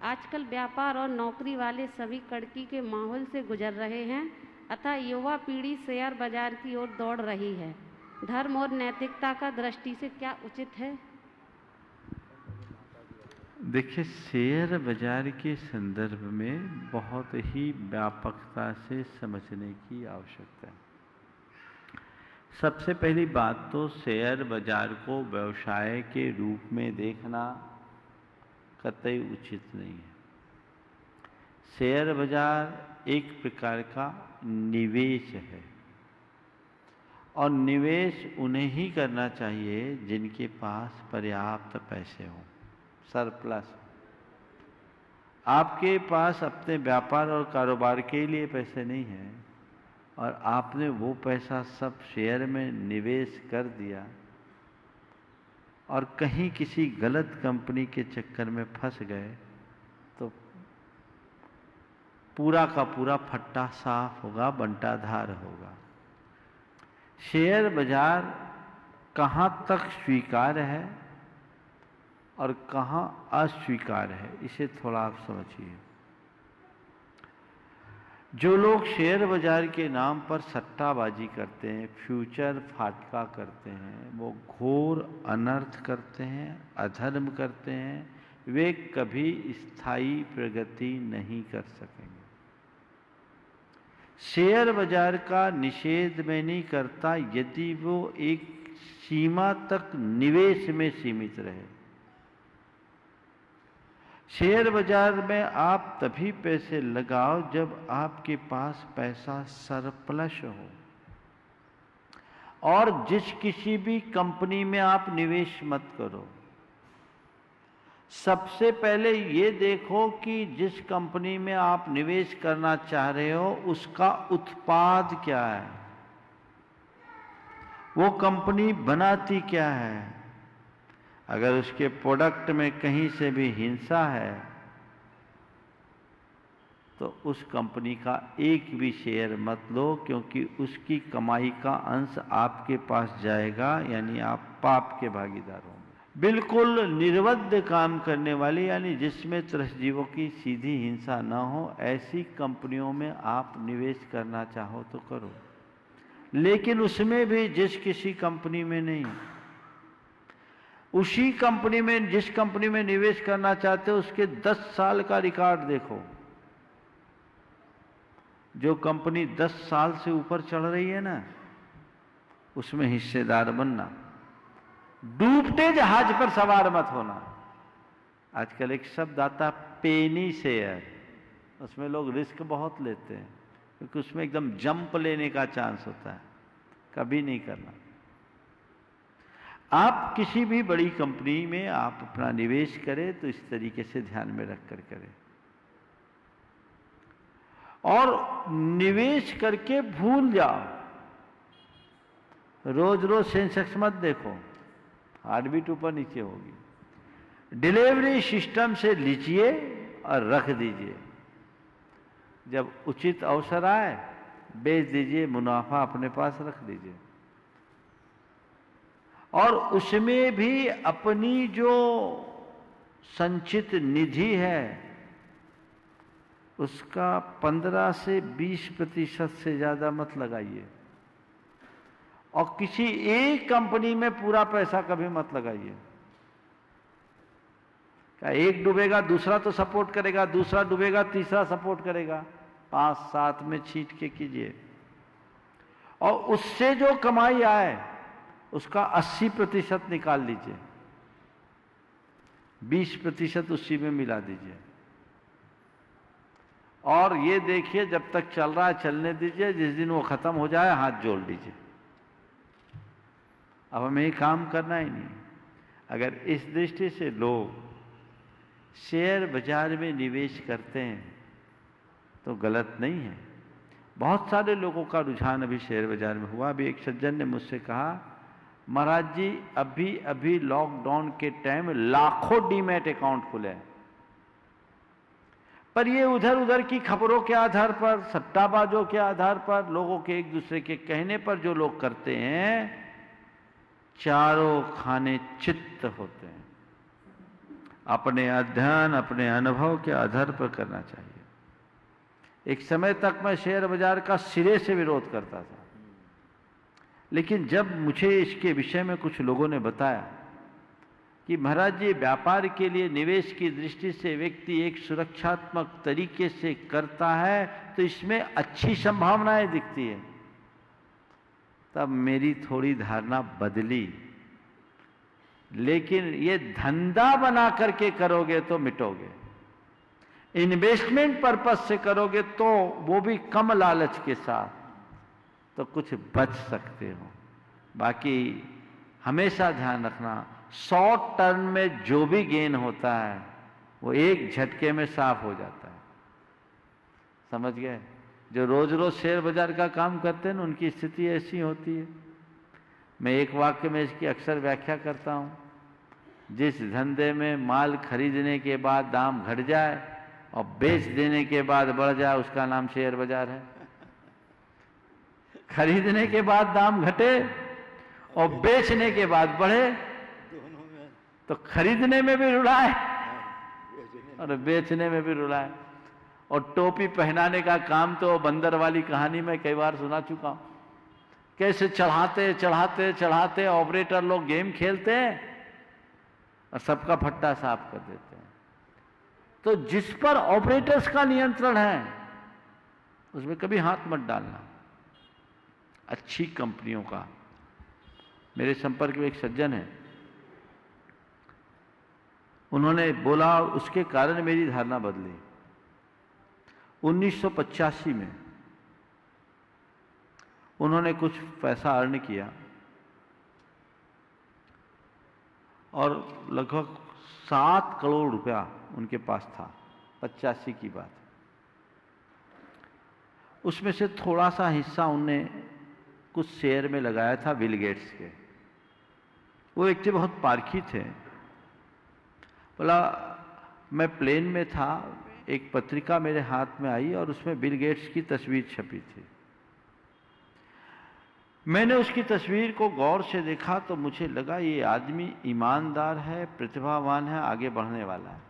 आजकल व्यापार और नौकरी वाले सभी कड़की के माहौल से गुजर रहे हैं, अतः युवा पीढ़ी शेयर बाजार की ओर दौड़ रही है। धर्म और नैतिकता का दृष्टि से क्या उचित है? देखिए, शेयर बाजार के संदर्भ में बहुत ही व्यापकता से समझने की आवश्यकता है। सबसे पहली बात तो शेयर बाजार को व्यवसाय के रूप में देखना कतई उचित नहीं है। शेयर बाजार एक प्रकार का निवेश है और निवेश उन्हें ही करना चाहिए जिनके पास पर्याप्त पैसे हों, सरप्लस। आपके पास अपने व्यापार और कारोबार के लिए पैसे नहीं हैं और आपने वो पैसा सब शेयर में निवेश कर दिया और कहीं किसी गलत कंपनी के चक्कर में फंस गए तो पूरा का पूरा फट्टा साफ होगा, बंटाधार होगा। शेयर बाजार कहाँ तक स्वीकार्य है और कहाँ अस्वीकार्य है, इसे थोड़ा आप समझिए। जो लोग शेयर बाजार के नाम पर सट्टाबाजी करते हैं, फ्यूचर फाटका करते हैं, वो घोर अनर्थ करते हैं, अधर्म करते हैं। वे कभी स्थायी प्रगति नहीं कर सकेंगे। शेयर बाजार का निषेध मैं नहीं करता यदि वो एक सीमा तक निवेश में सीमित रहे। शेयर बाजार में आप तभी पैसे लगाओ जब आपके पास पैसा सरप्लस हो, और जिस किसी भी कंपनी में आप निवेश मत करो। सबसे पहले ये देखो कि जिस कंपनी में आप निवेश करना चाह रहे हो उसका उत्पाद क्या है, वो कंपनी बनाती क्या है। अगर उसके प्रोडक्ट में कहीं से भी हिंसा है तो उस कंपनी का एक भी शेयर मत लो, क्योंकि उसकी कमाई का अंश आपके पास जाएगा, यानी आप पाप के भागीदार होंगे। बिल्कुल निर्वध काम करने वाली, यानी जिसमें त्रसजीवों की सीधी हिंसा ना हो, ऐसी कंपनियों में आप निवेश करना चाहो तो करो, लेकिन उसमें भी जिस किसी कंपनी में नहीं। उसी कंपनी में, जिस कंपनी में निवेश करना चाहते हो उसके 10 साल का रिकॉर्ड देखो। जो कंपनी 10 साल से ऊपर चल रही है ना, उसमें हिस्सेदार बनना। डूबते जहाज पर सवार मत होना। आजकल एक शब्द आता पेनी शेयर, उसमें लोग रिस्क बहुत लेते हैं क्योंकि उसमें एकदम जंप लेने का चांस होता है। कभी नहीं करना। आप किसी भी बड़ी कंपनी में आप अपना निवेश करें तो इस तरीके से ध्यान में रखकर करें। और निवेश करके भूल जाओ। रोज रोज सेंसेक्स मत देखो, हार्टबीट ऊपर नीचे होगी। डिलीवरी सिस्टम से लीजिए और रख दीजिए। जब उचित अवसर आए बेच दीजिए, मुनाफा अपने पास रख दीजिए। और उसमें भी अपनी जो संचित निधि है उसका 15 से 20% से ज्यादा मत लगाइए। और किसी एक कंपनी में पूरा पैसा कभी मत लगाइए। क्या एक डूबेगा दूसरा तो सपोर्ट करेगा, दूसरा डूबेगा तीसरा सपोर्ट करेगा। 5-7 में छींट के कीजिए। और उससे जो कमाई आए उसका 80% निकाल लीजिए, 20% उसी में मिला दीजिए। और ये देखिए जब तक चल रहा है चलने दीजिए, जिस दिन वो खत्म हो जाए हाथ जोड़ लीजिए। अब हमें ये काम करना ही नहीं। अगर इस दृष्टि से लोग शेयर बाजार में निवेश करते हैं तो गलत नहीं है। बहुत सारे लोगों का रुझान अभी शेयर बाजार में हुआ। अभी एक सज्जन ने मुझसे कहा, महाराज जी अभी अभी लॉकडाउन के टाइम लाखों डीमैट अकाउंट खुले हैं, पर ये उधर उधर की खबरों के आधार पर, सट्टाबाजों के आधार पर, लोगों के एक दूसरे के कहने पर जो लोग करते हैं, चारों खाने चित्त होते हैं। अपने अध्ययन, अपने अनुभव के आधार पर करना चाहिए। एक समय तक मैं शेयर बाजार का सिरे से विरोध करता था, लेकिन जब मुझे इसके विषय में कुछ लोगों ने बताया कि महाराज जी व्यापार के लिए निवेश की दृष्टि से व्यक्ति एक सुरक्षात्मक तरीके से करता है तो इसमें अच्छी संभावनाएं दिखती है, तब मेरी थोड़ी धारणा बदली। लेकिन ये धंधा बना करके करोगे तो मिटोगे, इन्वेस्टमेंट पर्पस से करोगे तो वो भी कम लालच के साथ तो कुछ बच सकते हो। बाकी हमेशा ध्यान रखना, शॉर्ट टर्म में जो भी गेन होता है वो एक झटके में साफ हो जाता है। समझ गए? जो रोज रोज शेयर बाजार का काम करते हैं ना, उनकी स्थिति ऐसी होती है। मैं एक वाक्य में इसकी अक्सर व्याख्या करता हूं, जिस धंधे में माल खरीदने के बाद दाम घट जाए और बेच देने के बाद बढ़ जाए उसका नाम शेयर बाजार है। खरीदने के बाद दाम घटे और बेचने के बाद बढ़े तो खरीदने में भी रुलाए और बेचने में भी रुलाए। और टोपी पहनाने का काम तो बंदर वाली कहानी में कई बार सुना चुका हूं, कैसे चढ़ाते चढ़ाते चढ़ाते ऑपरेटर लोग गेम खेलते हैं और सबका फट्टा साफ कर देते हैं। तो जिस पर ऑपरेटर्स का नियंत्रण है उसमें कभी हाथ मत डालना। अच्छी कंपनियों का, मेरे संपर्क में एक सज्जन है, उन्होंने बोला और उसके कारण मेरी धारणा बदली। 1985 में उन्होंने कुछ पैसा अर्न किया और लगभग 7 करोड़ रुपया उनके पास था। 85 की बात। उसमें से थोड़ा सा हिस्सा उनने कुछ शेयर में लगाया था बिल गेट्स के। वो व्यक्ति बहुत पारखी थे। बोला मैं प्लेन में था, एक पत्रिका मेरे हाथ में आई और उसमें बिल गेट्स की तस्वीर छपी थी। मैंने उसकी तस्वीर को गौर से देखा तो मुझे लगा ये आदमी ईमानदार है, प्रतिभावान है, आगे बढ़ने वाला है,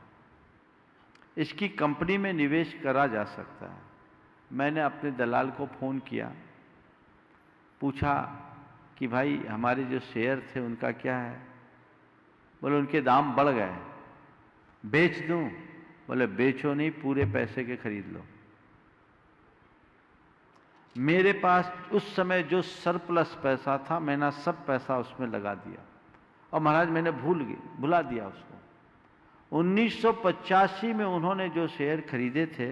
इसकी कंपनी में निवेश करा जा सकता है। मैंने अपने दलाल को फ़ोन किया, पूछा कि भाई हमारे जो शेयर थे उनका क्या है? बोले उनके दाम बढ़ गए, बेच दूं? बोले बेचो नहीं, पूरे पैसे के खरीद लो। मेरे पास उस समय जो सरप्लस पैसा था मैंने सब पैसा उसमें लगा दिया और महाराज मैंने भुला दिया उसको। 1985 में उन्होंने जो शेयर खरीदे थे,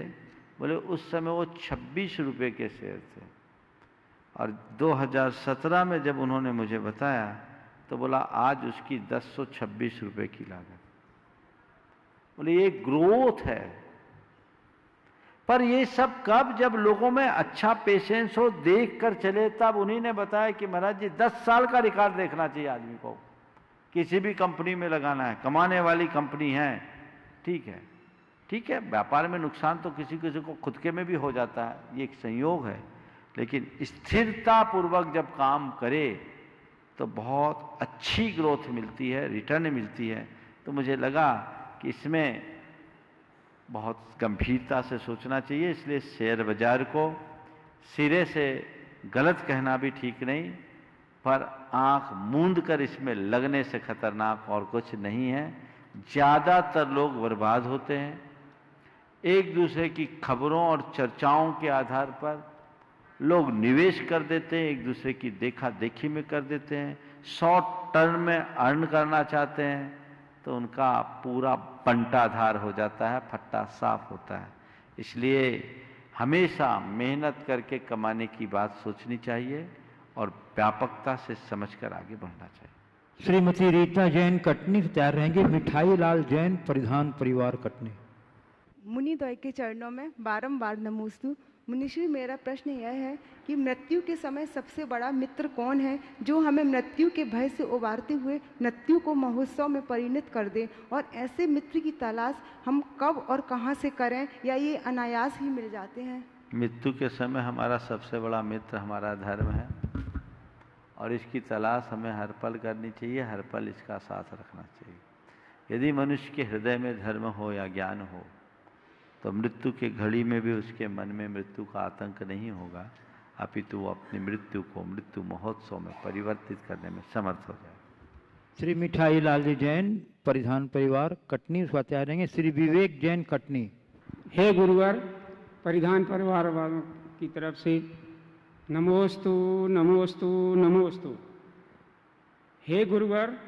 बोले उस समय वो 26 रुपये के शेयर थे, और 2017 में जब उन्होंने मुझे बताया तो बोला आज उसकी 1026 रुपये की लागत। बोले ये ग्रोथ है। पर ये सब कब, जब लोगों में अच्छा पेशेंस हो, देख कर चले, तब उन्हीं ने बताया कि महाराज जी 10 साल का रिकॉर्ड देखना चाहिए आदमी को, किसी भी कंपनी में लगाना है, कमाने वाली कंपनी है, ठीक है, व्यापार में नुकसान तो किसी किसी को खुद के में भी हो जाता है, ये एक संयोग है, लेकिन स्थिरता पूर्वक जब काम करे तो बहुत अच्छी ग्रोथ मिलती है, रिटर्न मिलती है। तो मुझे लगा कि इसमें बहुत गंभीरता से सोचना चाहिए, इसलिए शेयर बाजार को सिरे से गलत कहना भी ठीक नहीं, पर आंख मूंद कर इसमें लगने से खतरनाक और कुछ नहीं है। ज़्यादातर लोग बर्बाद होते हैं, एक दूसरे की खबरों और चर्चाओं के आधार पर लोग निवेश कर देते हैं, एक दूसरे की देखा देखी में कर देते हैं, शॉर्ट टर्म में अर्न करना चाहते हैं, तो उनका पूरा बंटाधार हो जाता है, फट्टा साफ होता है। इसलिए हमेशा मेहनत करके कमाने की बात सोचनी चाहिए और व्यापकता से समझकर आगे बढ़ना चाहिए। श्रीमती रीता जैन कटनी से तैयार रहेंगे। मिठाई लाल जैन, परिधान परिवार कटनी। मुनिद्वय के चरणों में बारंबार नमोस्तु। मुनिश्री, मेरा प्रश्न यह है कि मृत्यु के समय सबसे बड़ा मित्र कौन है जो हमें मृत्यु के भय से उबारते हुए मृत्यु को महोत्सव में परिणत कर दे, और ऐसे मित्र की तलाश हम कब और कहाँ से करें, या ये अनायास ही मिल जाते हैं? मृत्यु के समय हमारा सबसे बड़ा मित्र हमारा धर्म है, और इसकी तलाश हमें हर पल करनी चाहिए, हर पल इसका साथ रखना चाहिए। यदि मनुष्य के हृदय में धर्म हो या ज्ञान हो तो मृत्यु के घड़ी में भी उसके मन में मृत्यु का आतंक नहीं होगा, अपितु वो अपनी मृत्यु को मृत्यु महोत्सव में परिवर्तित करने में समर्थ हो जाए। श्री मिठाई लाल जी जैन, परिधान परिवार कटनी से तैयार रहेंगे। श्री विवेक जैन कटनी। हे गुरुवर, परिधान परिवार वालों की तरफ से नमोस्तु नमोस्तु नमोस्तु। हे गुरुवर,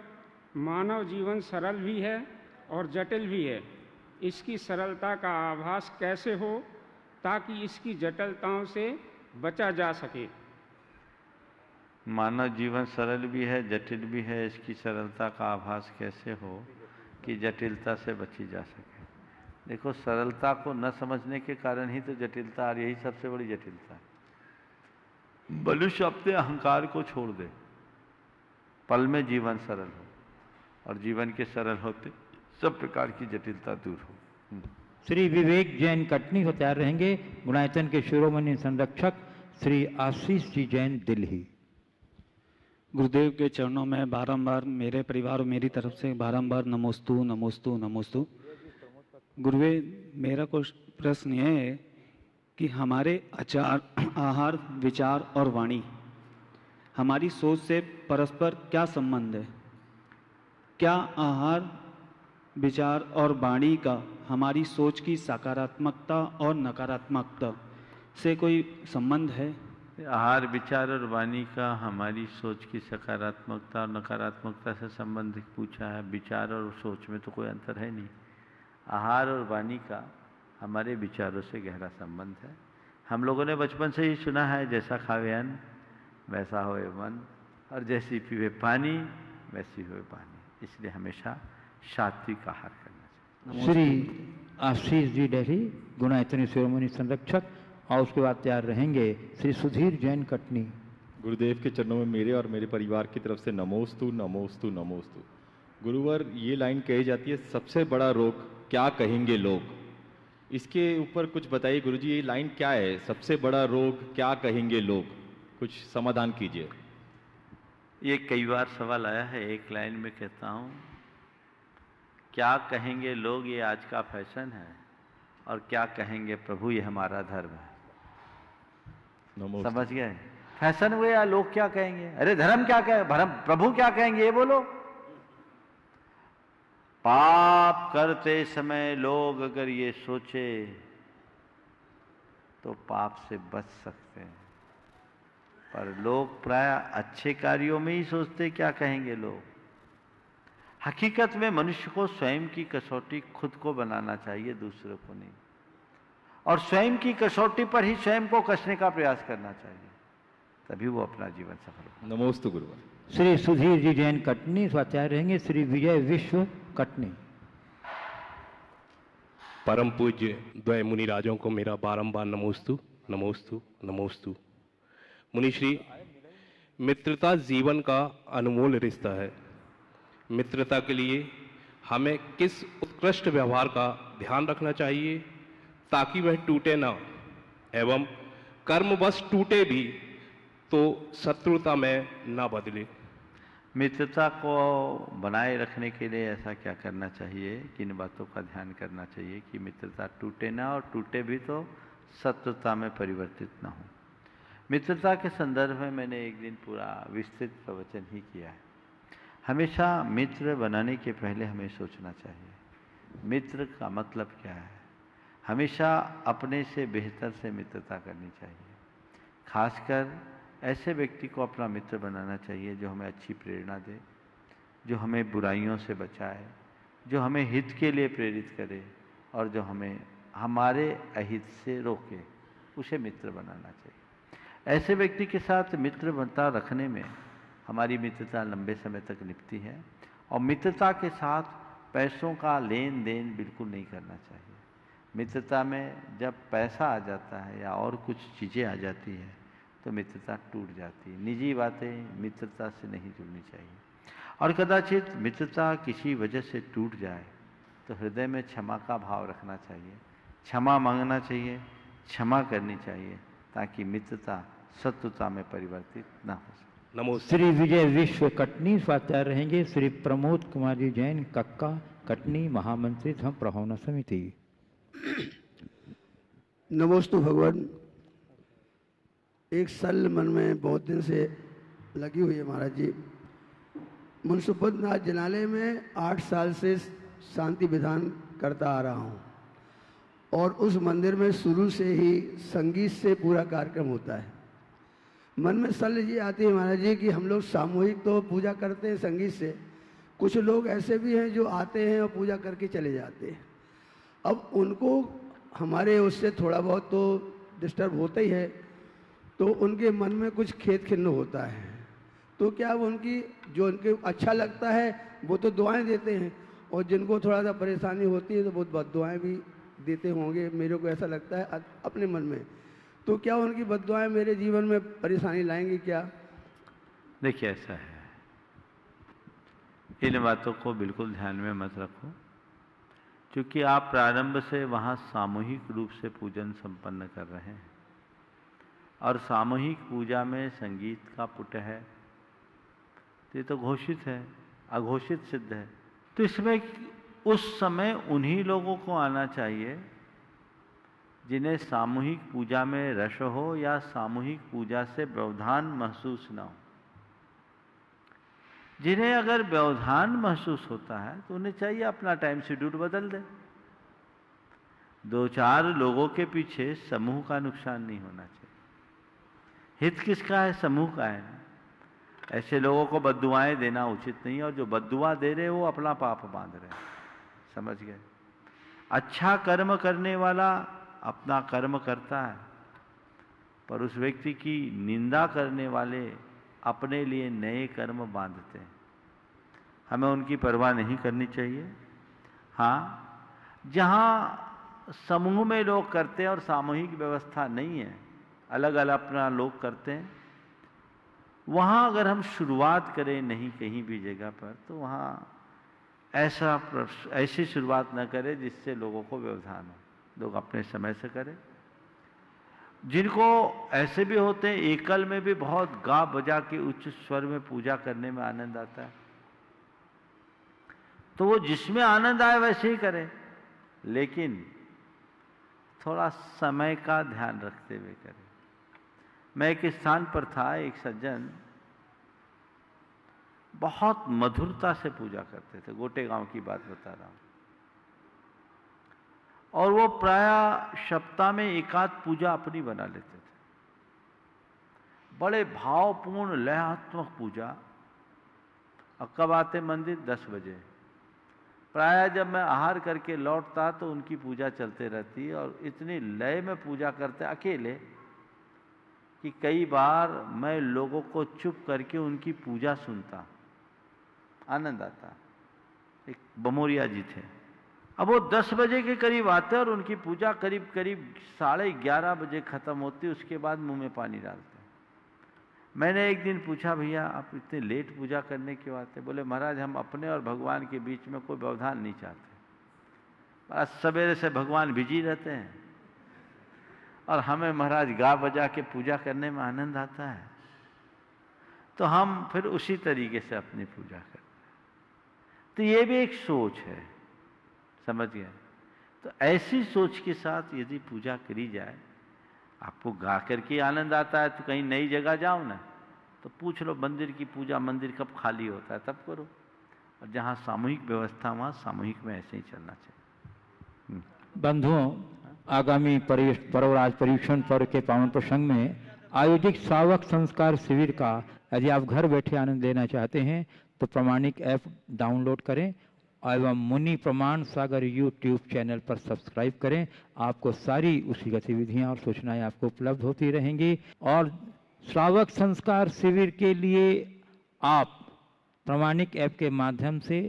मानव जीवन सरल भी है और जटिल भी है। इसकी सरलता का आभास कैसे हो ताकि इसकी जटिलताओं से बचा जा सके? मानव जीवन सरल भी है, जटिल भी है, इसकी सरलता का आभास कैसे हो कि जटिलता से बची जा सके। देखो, सरलता को न समझने के कारण ही तो जटिलता, और यही सबसे बड़ी जटिलता है। मनुष्य अपने अहंकार को छोड़ दे, पल में जीवन सरल हो, और जीवन के सरल होते सब प्रकार की जटिलता दूर हो। श्री विवेक जैन कटनी से तैयार रहेंगे। गुणायतन के शिरोमणि संरक्षक श्री आशीष जी जैन, दिल्ली। गुरुदेव के चरणों में बारंबार मेरे परिवार और मेरी तरफ से बारंबार नमोस्तु नमोस्तु नमोस्तु। गुरुदेव, मेरा कुछ प्रश्न यह है कि हमारे आहार, विचार और वाणी, हमारी सोच से परस्पर क्या संबंध है? क्या आहार, विचार और वाणी का हमारी सोच की सकारात्मकता और नकारात्मकता से कोई संबंध है? आहार, विचार और वाणी का हमारी सोच की सकारात्मकता और नकारात्मकता से संबंध पूछा है। विचार और सोच में तो कोई अंतर है नहीं। आहार और वाणी का हमारे विचारों से गहरा संबंध है। हम लोगों ने बचपन से ही सुना है, जैसा खावे अन्न वैसा होए मन, और जैसी पीवे पानी वैसी होए पानी। इसलिए हमेशा सात्विक आहार करना चाहिए। श्री आशीष जी डेहरी, गुणायतन शिरोमणि संरक्षक, और उसके बाद तैयार रहेंगे श्री सुधीर जैन कटनी। गुरुदेव के चरणों में मेरे और मेरे परिवार की तरफ से नमोस्तु नमोस्तु नमोस्तु। गुरुवर, ये लाइन कही जाती है, सबसे बड़ा रोग क्या कहेंगे लोग। इसके ऊपर कुछ बताइए गुरुजी, ये लाइन क्या है? सबसे बड़ा रोग क्या कहेंगे लोग, कुछ समाधान कीजिए। ये कई बार सवाल आया है, एक लाइन में कहता हूँ, क्या कहेंगे लोग ये आज का फैशन है, और क्या कहेंगे प्रभु ये हमारा धर्म है। समझ गए? फैशन हुए या लोग क्या कहेंगे? अरे धर्म क्या कहे, प्रभु क्या कहेंगे ये बोलो। पाप करते समय लोग अगर ये सोचे तो पाप से बच सकते हैं। पर लोग प्राय अच्छे कार्यों में ही सोचते क्या कहेंगे लोग। हकीकत में मनुष्य को स्वयं की कसौटी खुद को बनाना चाहिए, दूसरों को नहीं। और स्वयं की कसौटी पर ही स्वयं को कसने का प्रयास करना चाहिए, तभी वो अपना जीवन सफल हो। नमोस्तु गुरुवर। श्री सुधीर जी जैन कटनी स्वाचार्य रहेंगे। श्री विजय विश्व कटनी। परम पूज्य द्वय मुनि राजों को मेरा बारंबार नमोस्तु नमोस्तु नमोस्तु। मुनिश्री, मित्रता जीवन का अनमोल रिश्ता है। मित्रता के लिए हमें किस उत्कृष्ट व्यवहार का ध्यान रखना चाहिए ताकि वह टूटे ना, एवं कर्मवश टूटे भी तो शत्रुता में ना बदले। मित्रता को बनाए रखने के लिए ऐसा क्या करना चाहिए, किन बातों का ध्यान करना चाहिए कि मित्रता टूटे ना, और टूटे भी तो शत्रुता में परिवर्तित ना हो। मित्रता के संदर्भ में मैंने एक दिन पूरा विस्तृत प्रवचन ही किया है। हमेशा मित्र बनाने के पहले हमें सोचना चाहिए मित्र का मतलब क्या है। हमेशा अपने से बेहतर से मित्रता करनी चाहिए। खासकर ऐसे व्यक्ति को अपना मित्र बनाना चाहिए जो हमें अच्छी प्रेरणा दे, जो हमें बुराइयों से बचाए, जो हमें हित के लिए प्रेरित करे और जो हमें हमारे अहित से रोके, उसे मित्र बनाना चाहिए। ऐसे व्यक्ति के साथ मित्र बनता रखने में हमारी मित्रता लंबे समय तक निभती है। और मित्रता के साथ पैसों का लेन देन बिल्कुल नहीं करना चाहिए। मित्रता में जब पैसा आ जाता है या और कुछ चीज़ें आ जाती है तो मित्रता टूट जाती है। निजी बातें मित्रता से नहीं जुड़नी चाहिए। और कदाचित मित्रता किसी वजह से टूट जाए तो हृदय में क्षमा का भाव रखना चाहिए, क्षमा मांगना चाहिए, क्षमा करनी चाहिए, ताकि मित्रता शत्रुता में परिवर्तित ना हो सके। नमोस्तु। श्री विजय विश्व कटनी स्वाचार्य रहेंगे। श्री प्रमोद कुमार जी जैन कक्का कटनी, महामंत्री धर्म प्रभावना समिति। नमोस्तु भगवान। एक सल मन में बहुत दिन से लगी हुई है महाराज जी। मुंसुपतनाथ जनालय में 8 साल से शांति विधान करता आ रहा हूँ और उस मंदिर में शुरू से ही संगीत से पूरा कार्यक्रम होता है। मन में सल ये आती है महाराज जी कि हम लोग सामूहिक तो पूजा करते हैं संगीत से, कुछ लोग ऐसे भी हैं जो आते हैं और पूजा करके चले जाते हैं। अब उनको हमारे उससे थोड़ा बहुत तो डिस्टर्ब होता ही है, तो उनके मन में कुछ खेद खिन्न होता है। तो क्या वो उनकी जो उनके अच्छा लगता है वो तो दुआएं देते हैं, और जिनको थोड़ा सा परेशानी होती है तो वो बद्दुआएं भी देते होंगे, मेरे को ऐसा लगता है अपने मन में। तो क्या उनकी बद्दुआएं मेरे जीवन में परेशानी लाएंगी क्या? देखिए, ऐसा है, इन बातों को बिल्कुल ध्यान में मत रखो, क्योंकि आप प्रारंभ से वहाँ सामूहिक रूप से पूजन संपन्न कर रहे हैं और सामूहिक पूजा में संगीत का पुट है, तो ये तो घोषित है, अघोषित सिद्ध है। तो इसमें उस समय उन्हीं लोगों को आना चाहिए जिन्हें सामूहिक पूजा में रस हो या सामूहिक पूजा से व्यवधान महसूस ना हो। जिन्हें अगर व्यवधान महसूस होता है तो उन्हें चाहिए अपना टाइम शेड्यूल बदल दे। 2-4 लोगों के पीछे समूह का नुकसान नहीं होना चाहिए। हित किसका है? समूह का है। ऐसे लोगों को बद्दुआएं देना उचित नहीं, और जो बद्दुआ दे रहे वो अपना पाप बांध रहे। समझ गए? अच्छा कर्म करने वाला अपना कर्म करता है, पर उस व्यक्ति की निंदा करने वाले अपने लिए नए कर्म बांधते हैं। हमें उनकी परवाह नहीं करनी चाहिए। हाँ, जहाँ समूह में लोग करते हैं और सामूहिक व्यवस्था नहीं है, अलग अलग अपना लोग करते हैं, वहाँ अगर हम शुरुआत करें नहीं कहीं भी जगह पर, तो वहाँ ऐसी शुरुआत न करें जिससे लोगों को व्यवधान हो। लोग अपने समय से करें। जिनको ऐसे भी होते हैं, एकल में भी बहुत गा बजा के उच्च स्वर में पूजा करने में आनंद आता है, तो वो जिसमें आनंद आए वैसे ही करें, लेकिन थोड़ा समय का ध्यान रखते हुए करें। मैं एक स्थान पर था, एक सज्जन बहुत मधुरता से पूजा करते थे, गोटे गांव की बात बता रहा हूं, और वो प्रायः सप्ताह में एकाध पूजा अपनी बना लेते थे। बड़े भावपूर्ण लयात्मक पूजा। और कब आते मंदिर? 10 बजे। प्रायः जब मैं आहार करके लौटता तो उनकी पूजा चलते रहती, और इतनी लय में पूजा करते अकेले कि कई बार मैं लोगों को चुप करके उनकी पूजा सुनता, आनंद आता। एक बमोरिया जी थे, अब वो 10 बजे के करीब आते और उनकी पूजा करीब करीब 11:30 बजे खत्म होती, उसके बाद मुंह में पानी डालते। मैंने एक दिन पूछा, भैया आप इतने लेट पूजा करने क्यों आते? बोले महाराज हम अपने और भगवान के बीच में कोई व्यवधान नहीं चाहते। आज सवेरे से भगवान बिजी रहते हैं और हमें महाराज गा बजा के पूजा करने में आनंद आता है, तो हम फिर उसी तरीके से अपनी पूजा करते हैं। तो ये भी एक सोच है, समझ गए? तो ऐसी सोच के साथ यदि पूजा करी जाए, आपको गा करके आनंद आता है तो कहीं नई जगह जाओ ना, तो पूछ लो मंदिर की पूजा, मंदिर कब खाली होता है तब करो। और जहाँ सामूहिक व्यवस्था वहाँ सामूहिक में ऐसे ही चलना चाहिए। बंधुओं, आगामी पर्वराज परीक्षण पर्व के पावन प्रसंग में आयोजित श्रावक संस्कार शिविर का यदि आप घर बैठे आनंद लेना चाहते हैं तो प्रमाणिक ऐप डाउनलोड करें एवं मुनि प्रमाण सागर यूट्यूब चैनल पर सब्सक्राइब करें। आपको सारी उसकी गतिविधियां और सूचनाएं आपको उपलब्ध होती रहेंगी। और श्रावक संस्कार शिविर के लिए आप प्रमाणिक ऐप के माध्यम से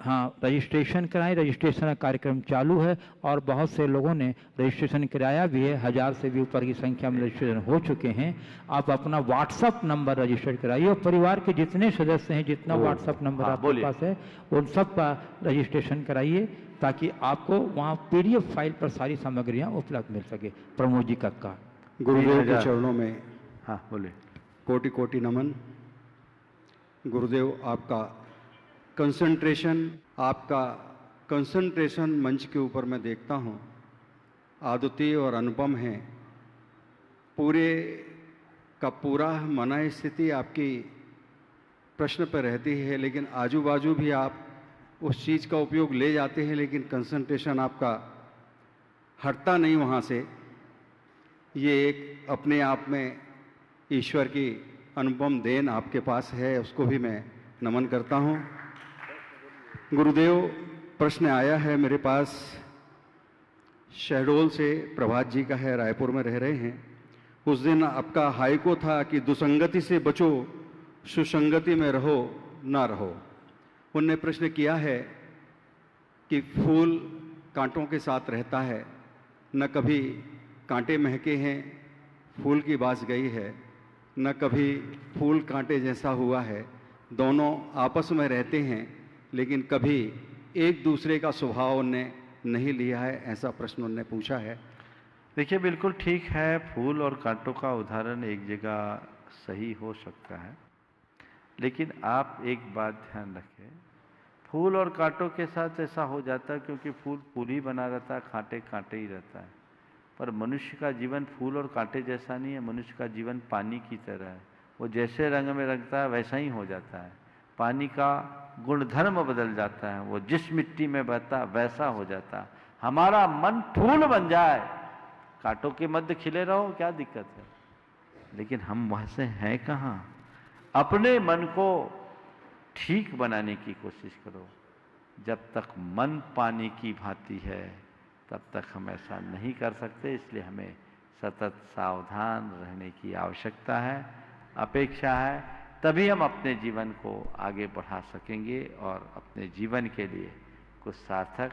रजिस्ट्रेशन कराएं। रजिस्ट्रेशन का कार्यक्रम चालू है और बहुत से लोगों ने रजिस्ट्रेशन कराया भी है। 1000 से भी ऊपर की संख्या में रजिस्ट्रेशन हो चुके हैं। आप अपना व्हाट्सअप नंबर रजिस्टर कराइए और परिवार के जितने सदस्य हैं, जितना व्हाट्सअप नंबर आपके पास है, उन सब का रजिस्ट्रेशन कराइए ताकि आपको वहाँ PDF फाइल पर सारी सामग्रियाँ उपलब्ध मिल सके। प्रमोद जी कक्का। गुरुदेव के चरणों में बोले कोटि कोटि नमन। गुरुदेव आपका कंसंट्रेशन मंच के ऊपर मैं देखता हूँ अद्वितीय और अनुपम है। पूरे का पूरा मन स्थिति आपकी प्रश्न पर रहती है, लेकिन आजू बाजू भी आप उस चीज़ का उपयोग ले जाते हैं, लेकिन कंसंट्रेशन आपका हटता नहीं वहाँ से। ये एक अपने आप में ईश्वर की अनुपम देन आपके पास है, उसको भी मैं नमन करता हूँ। गुरुदेव, प्रश्न आया है मेरे पास, शहडोल से प्रभात जी का है, रायपुर में रह रहे हैं। उस दिन आपका हाइको था कि दुसंगति से बचो, सुसंगति में रहो ना रहो। उनने प्रश्न किया है कि फूल कांटों के साथ रहता है, न कभी कांटे महके हैं, फूल की बास गई है, न कभी फूल कांटे जैसा हुआ है। दोनों आपस में रहते हैं लेकिन कभी एक दूसरे का स्वभाव उन्हें नहीं लिया है, ऐसा प्रश्न उन्होंने पूछा है। देखिए, बिल्कुल ठीक है। फूल और कांटों का उदाहरण एक जगह सही हो सकता है, लेकिन आप एक बात ध्यान रखें, फूल और कांटों के साथ ऐसा हो जाता है क्योंकि फूल फूल ही बना रहता है, कांटे कांटे ही रहता है। पर मनुष्य का जीवन फूल और कांटे जैसा नहीं है। मनुष्य का जीवन पानी की तरह है, वो जैसे रंग में रंगता है वैसा ही हो जाता है। पानी का गुणधर्म बदल जाता है, वो जिस मिट्टी में बहता है वैसा हो जाता है। हमारा मन फूल बन जाए, कांटों के मध्य खिले रहो, क्या दिक्कत है? लेकिन हम वहाँ से हैं कहाँ? अपने मन को ठीक बनाने की कोशिश करो। जब तक मन पानी की भांति है तब तक हम ऐसा नहीं कर सकते, इसलिए हमें सतत सावधान रहने की आवश्यकता है, अपेक्षा है। तभी हम अपने जीवन को आगे बढ़ा सकेंगे और अपने जीवन के लिए कुछ सार्थक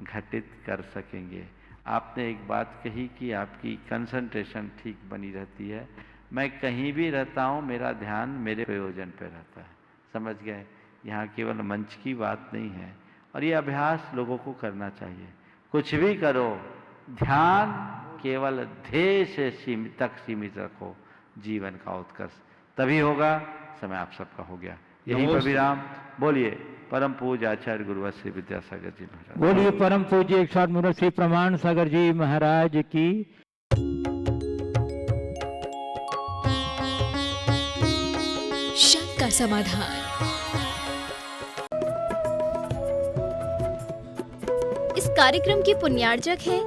घटित कर सकेंगे। आपने एक बात कही कि आपकी कंसंट्रेशन ठीक बनी रहती है। मैं कहीं भी रहता हूँ, मेरा ध्यान मेरे प्रयोजन पर रहता है, समझ गए? यहाँ केवल मंच की बात नहीं है, और ये अभ्यास लोगों को करना चाहिए। कुछ भी करो, ध्यान केवल ध्येय से सीमित रखो, जीवन का उत्कर्ष तभी होगा। समय आप सबका हो गया, यही पर विराम। बोलिए परम पूज्य आचार्य गुरुवर श्री विद्यासागर जी महाराज। बोलिए परम पूज्य एक साथ मुनि श्री प्रमाण सागर जी महाराज की। शंका समाधान। इस कार्यक्रम के पुण्यार्जक हैं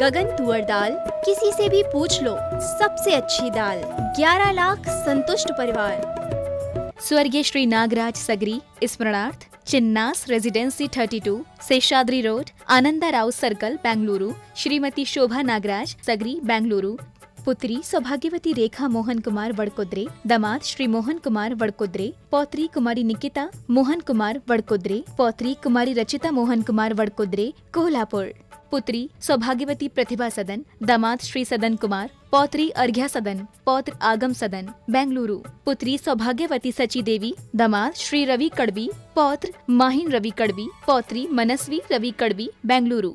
गगन तुअरदाल, किसी से भी पूछ लो सबसे अच्छी दाल। 11 लाख संतुष्ट परिवार। स्वर्गीय श्री नागराज सगरी स्मरणार्थ Chinnas residency 32 Seshadri road Anandrao circle Bengaluru Shrimati Shobha Nagaraj Sagari Bengaluru पुत्री सौभाग्यवती रेखा मोहन कुमार वड़कुद्रे दामाद श्री मोहन कुमार वड़कुद्रे पौत्री कुमारी निकिता मोहन कुमार वड़कुद्रे पौत्री कुमारी रचिता मोहन कुमार वड़कुद्रे कोल्हापुर पुत्री सौभाग्यवती प्रतिभा सदन दामाद श्री सदन कुमार पौत्री अर्घ्या सदन पौत्र आगम सदन बेंगलुरु पुत्री सौभाग्यवती सची देवी दामाद श्री रवि कड़बी पौत्र माहिन रवि कड़बी पौत्री मनस्वी रवि कड़बी बेंगलुरु।